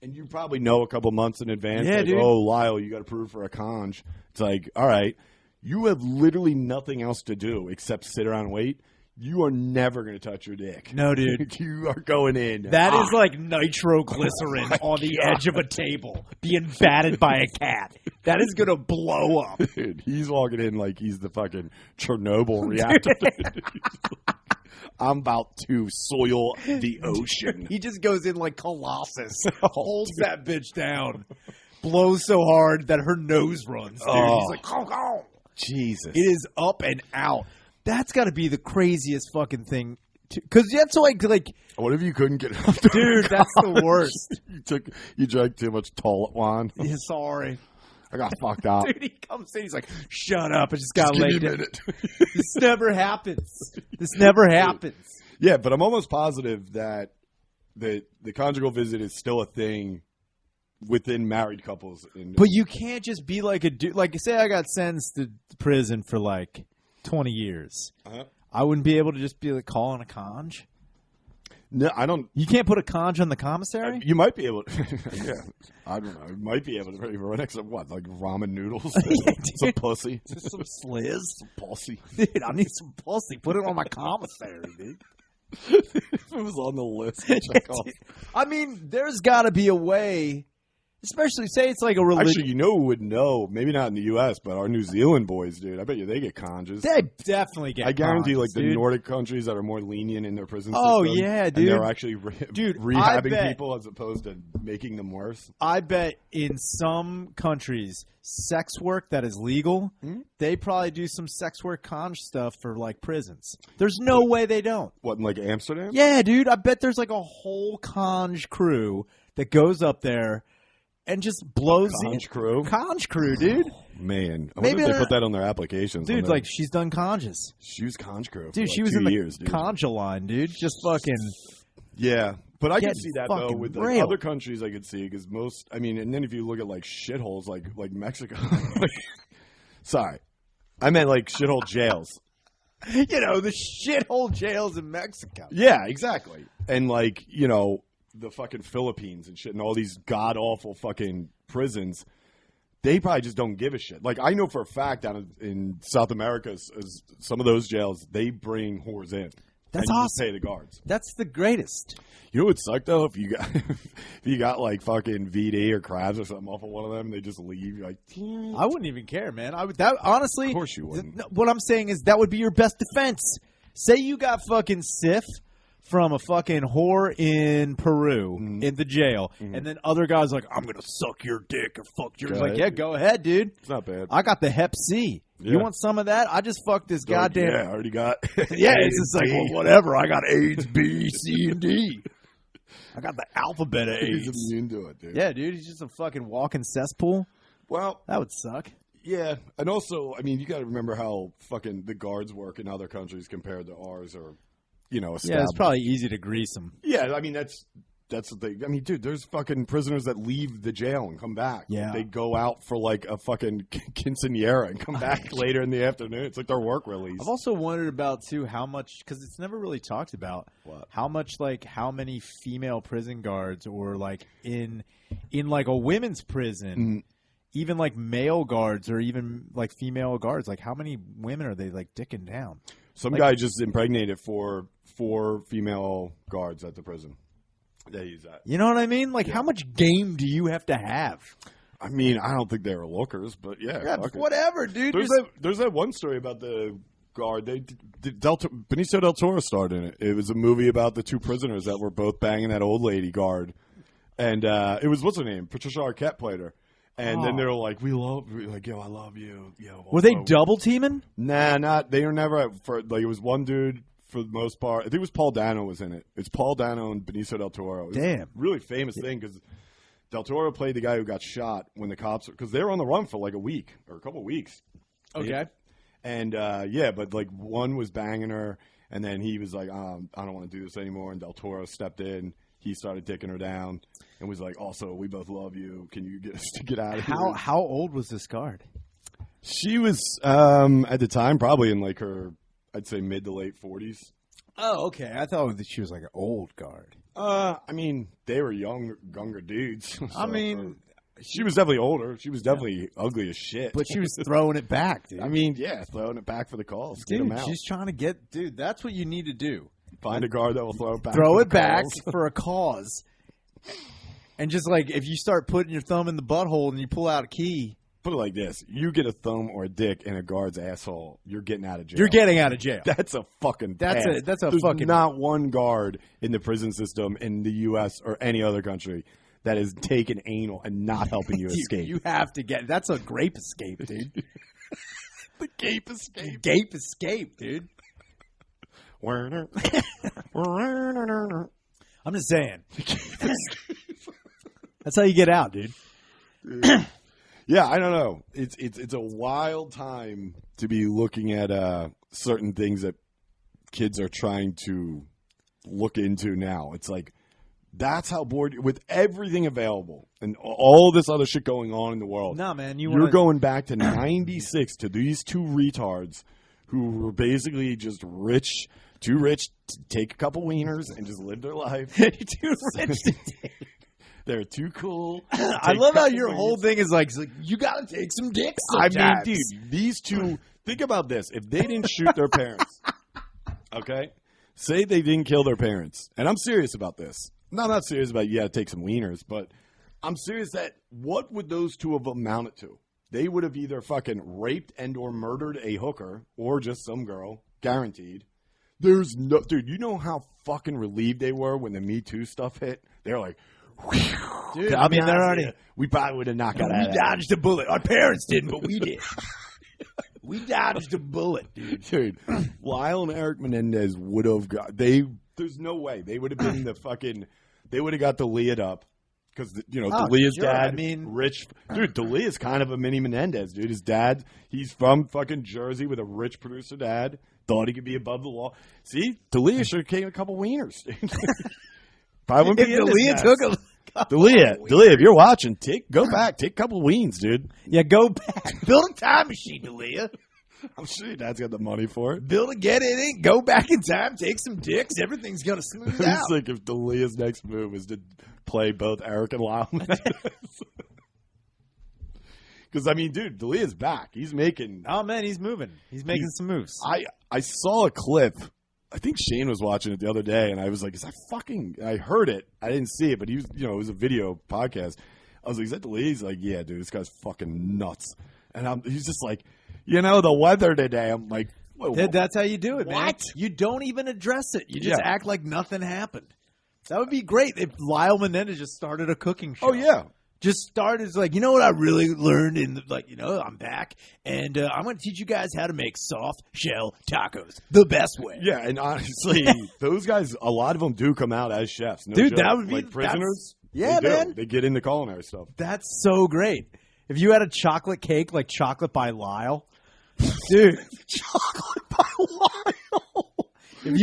and you probably know a couple months in advance, Yeah, like, dude. oh, Lyle, you got to prove for a conj. It's like, all right, you have literally nothing else to do except sit around and wait. You are never going to touch your dick. No, dude. You are going in. That is like nitroglycerin on the edge of a table being batted by a cat. That is going to blow up. Dude, he's walking in like he's the fucking Chernobyl reactor. I'm about to soil the ocean. He just goes in like Colossus, holds that bitch down, blows so hard that her nose runs, dude. Oh. He's like, oh. Jesus. It is up and out. That's got to be the craziest fucking thing. Because that's like, What if you couldn't get it off the dude, that's the worst. You drank too much Toilet wine. Yeah, sorry. I got fucked up. Dude, he comes in, he's like, shut up. I just got Give me laid a down. minute. This never happens. This never happens. Yeah, but I'm almost positive that the conjugal visit is still a thing within married couples. But you can't just be like a dude. Like, say I got sentenced to prison for like 20 years. Uh-huh. I wouldn't be able to just be like calling a conj. No, I don't. You can't put a conj on the commissary? You might be able to. Yeah, I don't know. You might be able to right next to what? Like ramen noodles? Yeah, Some pussy? Just some sliz? Some pussy? Dude, I need some pussy. Put it on my commissary, dude. If it was on the list, check off. I mean, there's got to be a way, especially say it's like a religion. Actually, you know who would know? Maybe not in the U.S., but our New Zealand boys, dude. I bet you they get conjures. They definitely get I guarantee, conjs, like the dude. Nordic countries that are more lenient in their prison Oh, system. yeah, and dude. they're actually Dude, I rehabbing bet- people as opposed to making them worse. I bet in some countries, sex work that is legal, they probably do some sex work conj stuff for like prisons. There's no way they don't. What, in like Amsterdam? Yeah, dude. I bet there's like a whole conj crew that goes up there and just blows Conj crew? Conj crew, dude. Man, I Maybe wonder if they they're- put that on their applications. Dude, on their- like she's done conjs. she was conj crew. Dude, for she like was 2 in the years, dude. conja line, dude. Just fucking. Yeah, but I can Getting see that though fucking with like, railed. other countries. I could see because most. I mean, and then if you look at like shitholes, like Mexico. like, sorry, I meant like shithole jails. You know, the shithole jails in Mexico. Yeah, exactly. And like, you know, the fucking Philippines and shit and all these god awful fucking prisons, they probably just don't give a shit. Like I know for a fact down in South America, some of those jails, they bring whores in. That's and you awesome. just pay the guards. That's the greatest. You know what would suck though if you got if you got like fucking VD or crabs or something off of one of them and they just leave. You're like, I wouldn't even care, man. I would. That honestly, Of course you wouldn't. What I'm saying is that would be your best defense. Say you got fucking Sif from a fucking whore in Peru in the jail, and then other guys like, I'm gonna suck your dick or fuck your. Go Like, ahead. yeah, go ahead, dude. it's not bad. I got the Hep C. You Yeah. want some of that? I just fucked this goddamn. Yeah, I already got. Yeah, it's just like, well, whatever. I got AIDS, B, C, and D. I got the alphabet of He's AIDS. immune to it, dude. Yeah, dude, he's just a fucking walking cesspool. Well, That would suck. yeah, and also, I mean, you got to remember how fucking the guards work in other countries compared to ours, or you know, Yeah, it's established. probably easy to grease them. Yeah, I mean that's the thing. I mean, dude, there's fucking prisoners that leave the jail and come back. Yeah. They go out for like a fucking quinceanera and come back later in the afternoon. It's like their work release. I've also wondered about too how much, because it's never really talked about What? how much, like how many female prison guards or like in like a women's prison, even like male guards or even like female guards, like how many women are they like dicking down? Some like- guy just impregnated four female guards at the prison. They use that. You know what I mean? Like how much game do you have to have? I mean, I don't think they were lookers, but yeah, Yeah, fuck it. whatever, dude. There's that one story about the guard. Benicio del Toro starred in it. It was a movie about the two prisoners that were both banging that old lady guard, and it was what's her name? Patricia Arquette played her. And then they were like, "We love, like, yo, I love you." Yo, Were they also- double teaming? Nah, not. They were never for like. It was one dude for the most part. I think it was Paul Dano was in it. It's Paul Dano and Benicio del Toro. It was Damn. a really famous thing because Del Toro played the guy who got shot when the cops, because they were on the run for like a week or a couple of weeks. Okay. And but like one was banging her, and then he was like, I don't want to do this anymore. And Del Toro stepped in. He started taking her down and was like, also, we both love you. Can you get us to get out of here? How old was this guard? She was, at the time, probably in like her, I'd say mid to late 40s. Oh, okay. I thought that she was like an old guard. I mean, they were younger dudes. So, I mean, she was definitely older. She was definitely ugly as shit. but she was throwing it back, dude. I mean, yeah, throwing it back for the calls. Get them out. She's trying to get, dude, that's what you need to do. Find a guard that will throw it back. Throw for it the back calls. for a cause. And just like, if you start putting your thumb in the butthole and you pull out a key. Put it like this. You get a thumb or a dick in a guard's asshole, you're getting out of jail. You're getting out of jail. That's a fucking That's pass. a There's fucking. not one guard in the prison system in the U.S. or any other country that is taking anal and not helping you escape. You have to get. That's a grape escape, dude. The Gape escape. Gape escape, dude. Werner. I'm just saying. That's how you get out, dude. Yeah, I don't know. It's a wild time to be looking at certain things that kids are trying to look into now. It's like that's how bored with everything available and all this other shit going on in the world. Nah, man, you're going back to 96 to these two retards who were basically just rich, too rich to take a couple wieners and just live their life. Too rich to take. They're too cool. I love how your whole thing is like you got to take some dicks sometimes. I mean, dude, these two, think about this. If they didn't shoot their parents, okay? Say they didn't kill their parents. And I'm serious about this. No, I'm not serious about you got to take some wieners, but I'm serious that what would those two have amounted to? They would have either fucking raped and or murdered a hooker or just some girl, guaranteed. There's no, dude, you know how fucking relieved they were when the Me Too stuff hit? They're like, dude, I mean, they're already. We probably would have knocked out. We dodged a bullet. Our parents didn't, but we did. We dodged a bullet, dude. Dude, Lyle and Eric Menendez would have got. There's no way they would have been the fucking. They would have got D'Elia'd up because D'Elia's sure. dad. I mean, rich dude. D'Elia's kind of a mini Menendez, dude. His dad. He's from fucking Jersey with a rich producer dad. Thought he could be above the law. See, D'Elia should have taken a couple wieners. Probably wouldn't be in D'Elia this took mess. a D'Elia, if you're watching, go back, take a couple weens, dude. Yeah, go back. Build a time machine, D'Elia. I'm sure your dad's got the money for it. Get in it, go back in time, take some dicks. Everything's gonna smooth out. It's like if D'Elia's next move is to play both Eric and Lyle. Because I mean, dude, D'Elia's back. He's making. Oh man, he's moving. He's making some moves. I saw a clip. I think Shane was watching it the other day, and I was like, "Is that fucking?" I heard it. I didn't see it, but he was, it was a video podcast. I was like, "Is that D'Elia?" He's like, "Yeah, dude, this guy's fucking nuts." And he's just like, the weather today. I'm like, that's how you do it, man. What? You don't even address it. You just act like nothing happened. That would be great if Lyle Menendez just started a cooking show. Oh yeah. Just started like, what I really learned I'm back and I'm going to teach you guys how to make soft shell tacos the best way. Yeah, and honestly, those guys, a lot of them do come out as chefs. No Dude, joke. that would be like prisoners. Yeah, they man. Do. They get into culinary stuff. That's so great. If you had a chocolate cake like Chocolate by Lyle, dude, Chocolate by Lyle. If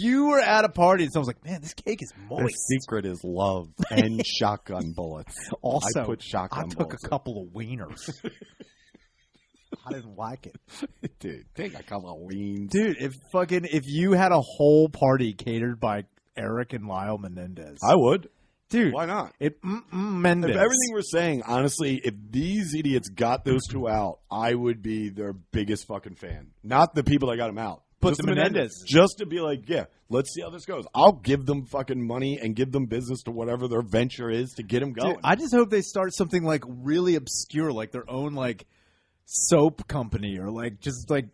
you were at a party and someone's like, man, this cake is moist. The secret is love and shotgun bullets. Also, I put shotgun took bullets a couple of wieners. I didn't like it. Dude, take a couple of weens. Dude, if you had a whole party catered by Eric and Lyle Menendez. I would. Dude. Why not? Menendez. If everything we're saying, honestly, if these idiots got those two out, I would be their biggest fucking fan. Not the people that got them out. But the Menendez. Just to be like, yeah, let's see how this goes. I'll give them fucking money and give them business to whatever their venture is to get them going. Dude, I just hope they start something like really obscure, like their own like soap company or like just like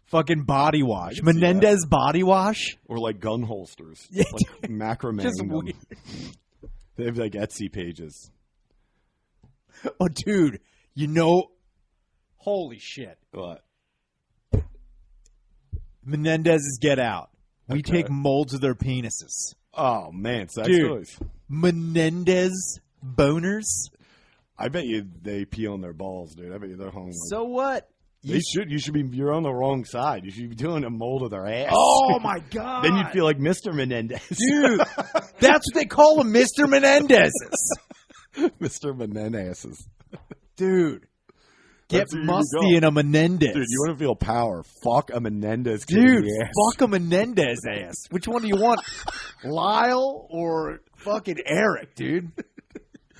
fucking body wash. Menendez body wash. Or like gun holsters. Yeah, like macrame. Just weird. They have like Etsy pages. Oh, dude, holy shit. What? Menendez's Get Out. We Okay. take molds of their penises. Oh, man. Sex Dude. toys. Menendez boners. I bet you they pee on their balls, dude. I bet you they're home. So what? You should be. You're on the wrong side. You should be doing a mold of their ass. Oh my god! Then you'd feel like Mr. Menendez, dude. That's what they call them, Mr. Menendez's. Mr. Menendez's, dude. Get musty in a Menendez. Dude, you want to feel power. Fuck a Menendez. Dude, fuck a Menendez ass. Which one do you want? Lyle or fucking Eric, dude?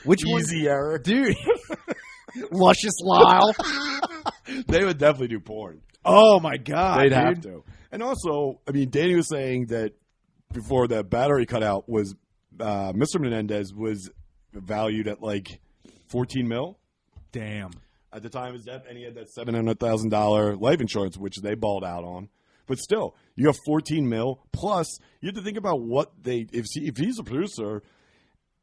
Which one? Easy Eric. Dude. Luscious Lyle. They would definitely do porn. Oh, my God. They'd have to. And also, I mean, Danny was saying that before the battery cut out was Mr. Menendez was valued at like 14 mil. Damn. At the time of his death, and he had that $700,000 life insurance, which they balled out on. But still, you have 14 mil. Plus, you have to think about what they if he's a producer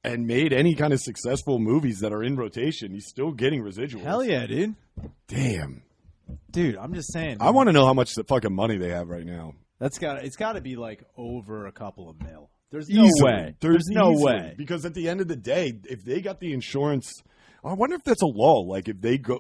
and made any kind of successful movies that are in rotation, he's still getting residuals. Hell yeah, dude. Damn. Dude, I'm just saying. I want to know how much the fucking money they have right now. It's got to be like over a couple of mil. There's no way. There's no way. Because at the end of the day, if they got the insurance, I wonder if that's a law. Like if they go,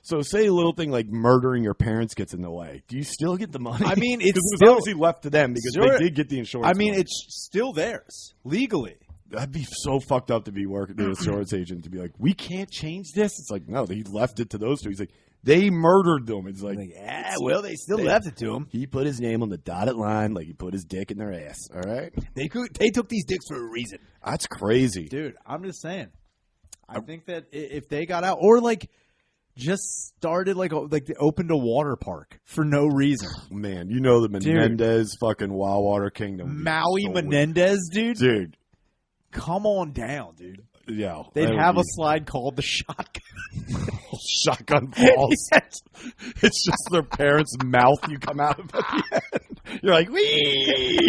so say a little thing like murdering your parents gets in the way. Do you still get the money? I mean, it's still obviously left to them because they did get the insurance. I mean, it's still theirs legally. That'd be so fucked up to be working the insurance agent to be like, we can't change this. It's like, no, he left it to those two. He's like, they murdered them. It's like, yeah, well, they still left it to him. He put his name on the dotted line like he put his dick in their ass. All right, they took these dicks for a reason. That's crazy, dude. I'm just saying. I think that if they got out or like just started like they opened a water park for no reason. Man, you know the Menendez fucking Wild Water Kingdom. Maui Menendez, dude. Dude. Come on down, dude. Yeah. They'd have a slide called the Shotgun. Shotgun Falls. Yes. It's just their parents' mouth you come out of at the end. You're like, wee!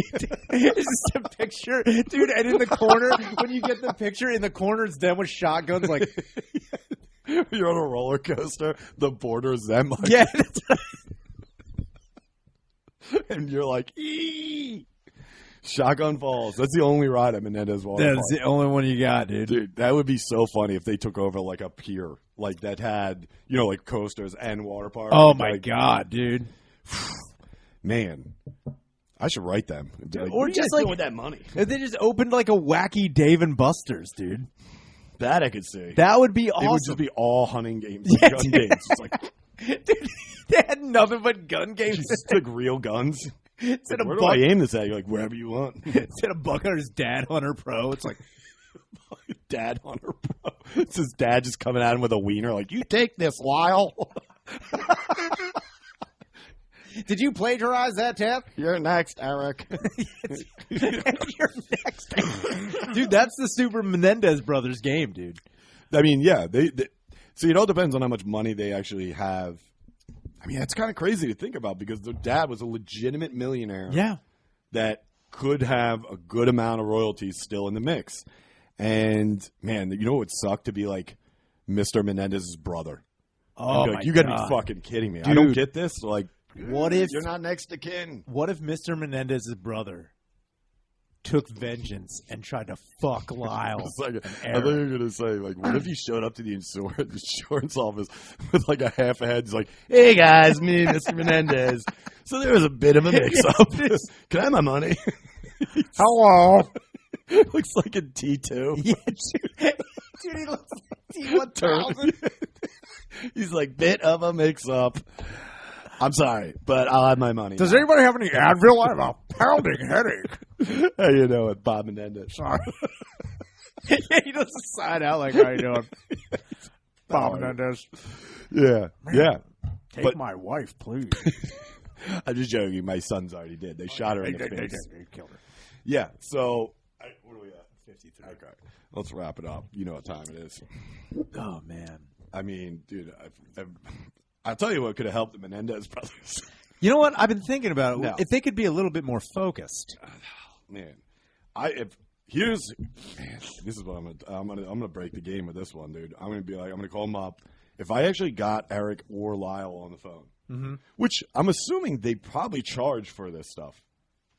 It's just a picture. Dude, and in the corner, when you get the picture, in the corner, it's them with shotguns like... You're on a roller coaster. The border is them. Like, yeah, that's right. And you're like, ee! Shotgun Falls. That's the only ride at Menendez Water Park. That's the only one you got, dude. Dude, that would be so funny if they took over like a pier, like that had, like coasters and water park. Oh my God, dude. Man, I should write them. Dude, or just like with that money. If they just opened like a wacky Dave and Buster's, dude. That I could see. That would be awesome. It would just be all hunting games, and gun games. It's like, dude, they had nothing but gun games. Just like real guns. Instead like, where do I aim this at? You're like, wherever you want. Instead of Buck Hunter's Dad Hunter Pro, it's like Dad Hunter Pro. It's his dad just coming at him with a wiener, like, you take this, Lyle. Did you plagiarize that, Tab? You're next, Eric. You're next. Dude, that's the Super Menendez brothers game, dude. I mean, yeah. They see, it all depends on how much money they actually have. I mean, that's kind of crazy to think about because their dad was a legitimate millionaire. Yeah. That could have a good amount of royalties still in the mix. And, man, you know what would suck to be like Mr. Menendez's brother? Oh, like, my you gotta God. be fucking kidding me. Dude. I don't get this. Like, what if you're not next to kin? What if Mr. Menendez's brother took vengeance and tried to fuck Lyle? Like, I thought you were gonna say, like, what if he showed up to the insurance office with like a half a head? He's like, "Hey guys, me, Mr. Menendez." So there was a bit of a mix-up. Can I have my money? Hello. Looks like a T2. Yeah, dude, he looks like T1000. He's like, bit of a mix-up. I'm sorry, but I'll have my money. Does anybody have any Advil? I have a pounding headache. How you know it, Bob Menendez? Sorry. Yeah, he does the side out like, how you doing? Bob Menendez. Yeah, Man, yeah. Take my wife, please. I'm just joking. My sons already did. They shot her in the face. They killed her. Yeah, so what are we at? 53. Okay, let's wrap it up. You know what time it is. Oh, man. I mean, dude, I'll tell you what could have helped the Menendez brothers. You know what? I've been thinking about it. No. If they could be a little bit more focused. Man, this is what I'm gonna break the game with this one, dude. I'm gonna call them up. If I actually got Eric or Lyle on the phone, which I'm assuming they probably charge for this stuff.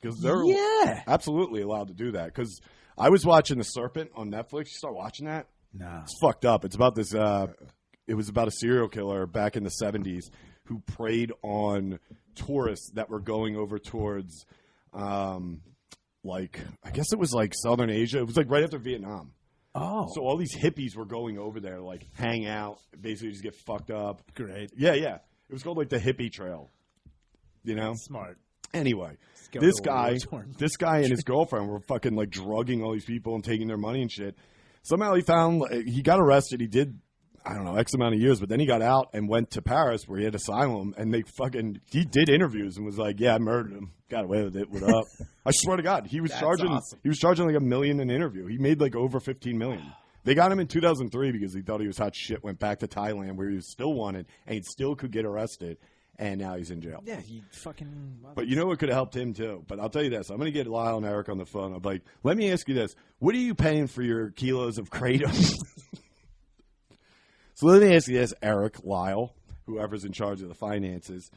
because they're absolutely allowed to do that. Because I was watching The Serpent on Netflix. You start watching that? No. It's fucked up. It's about this. It was about a serial killer back in the 70s who preyed on tourists that were going over towards, like, I guess it was like Southern Asia. It was like right after Vietnam. Oh. So all these hippies were going over there, like, hang out, basically just get fucked up. Great. Yeah. It was called, like, the hippie trail. You know? Smart. Anyway, this guy and his girlfriend were fucking, like, drugging all these people and taking their money and shit. Somehow he got arrested. He did, I don't know, X amount of years, but then he got out and went to Paris where he had asylum, and he did interviews and was like, yeah, I murdered him. Got away with it. What up? I swear to God, he was charging like $1 million an interview. He made like over $15 million. They got him in 2003 because he thought he was hot shit, went back to Thailand where he was still wanted, and he still could get arrested, and now he's in jail. Yeah, he fucking... But you know what could have helped him too? But I'll tell you this. I'm going to get Lyle and Eric on the phone. I'm like, let me ask you this. What are you paying for your kilos of Kratom? So let me ask you this, Eric, Lyle, whoever's in charge of the finances.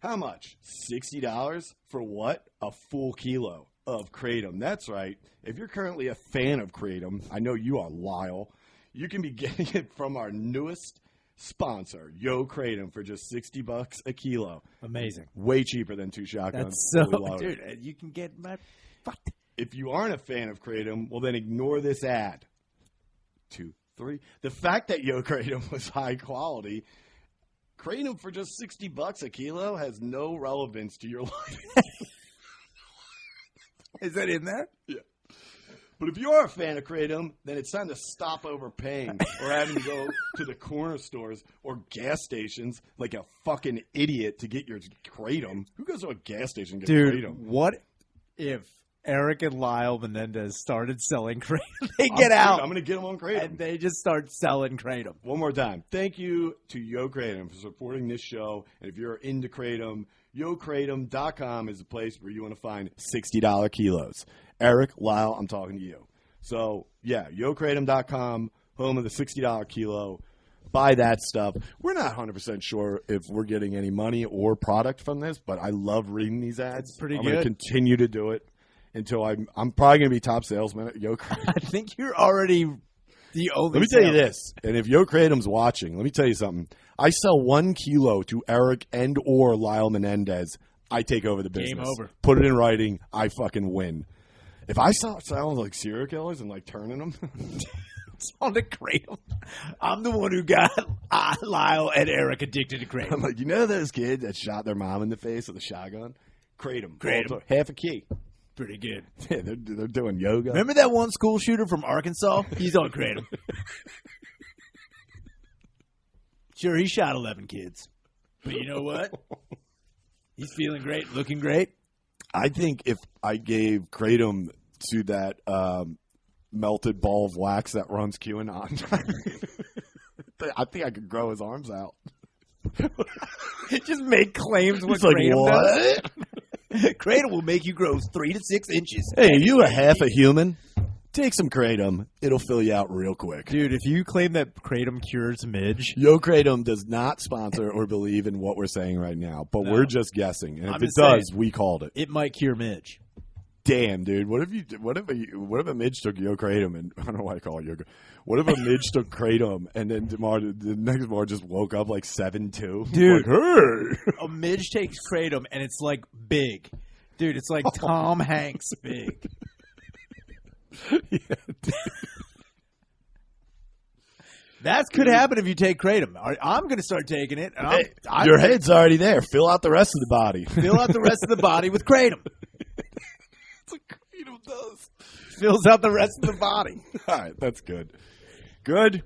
How much? $60 for what? A full kilo of Kratom. That's right. If you're currently a fan of Kratom, I know you are, Lyle, you can be getting it from our newest sponsor, Yo Kratom, for just $60 a kilo. Amazing. Way cheaper than 2 shotguns. That's so, dude, you can get my... Fuck. If you aren't a fan of Kratom, well, then ignore this ad. 2, 3. The fact that Yo Kratom was high quality, Kratom for just $60 a kilo has no relevance to your life. Is that in there? Yeah. But if you're a fan of Kratom, then it's time to stop overpaying or having to go to the corner stores or gas stations like a fucking idiot to get your Kratom. Who goes to a gas station to get Kratom? What if Eric and Lyle Menendez started selling Kratom? They get out. I'm going to get them on Kratom. And they just start selling Kratom. One more time. Thank you to Yo Kratom for supporting this show. And if you're into Kratom, YoKratom.com is the place where you want to find $60 kilos. Eric, Lyle, I'm talking to you. So, yeah, YoKratom.com, home of the $60 kilo. Buy that stuff. We're not 100% sure if we're getting any money or product from this, but I love reading these ads. It's pretty good. I'm going to continue to do it until I'm probably going to be top salesman at Yo Kratom. I think you're already the only Let me tell you this, and if Yo Kratom's watching, let me tell you something. I sell 1 kilo to Eric and or Lyle Menendez, I take over the business. Game over. Put it in writing, I fucking win. If I start selling like serial killers and like turning them, it's on the Kratom. I'm the one who got Lyle and Eric addicted to Kratom. I'm like, you know those kids that shot their mom in the face with a shotgun? Kratom. Half a key. Pretty good. Yeah, they're doing yoga. Remember that one school shooter from Arkansas? He's on Kratom. Sure, he shot 11 kids. But you know what? He's feeling great, looking great. I think if I gave Kratom to that melted ball of wax that runs QAnon, I think I could grow his arms out. Just make claims with like, Kratom does. Kratom will make you grow 3 to 6 inches. Hey, are you a half a human? Take some Kratom. It'll fill you out real quick. Dude, if you claim that Kratom cures midge. Yo Kratom does not sponsor or believe in what we're saying right now, but we're just guessing. And if it does, we called it. It might cure midge. Damn, dude. What if a midge took Yo Kratom and I don't know why I call it yoga. What if a midge took Kratom and then the next morning just woke up like 7'2"? Dude, like, hey. A midge takes Kratom and it's like big. Dude, it's like Tom Hanks big. Yeah, that could happen if you take Kratom. I'm going to start taking it. And your head's already there. Fill out the rest of the body. Fill out the rest of the body with Kratom. That's what Kratom does. Fills out the rest of the body. All right, that's good. Good.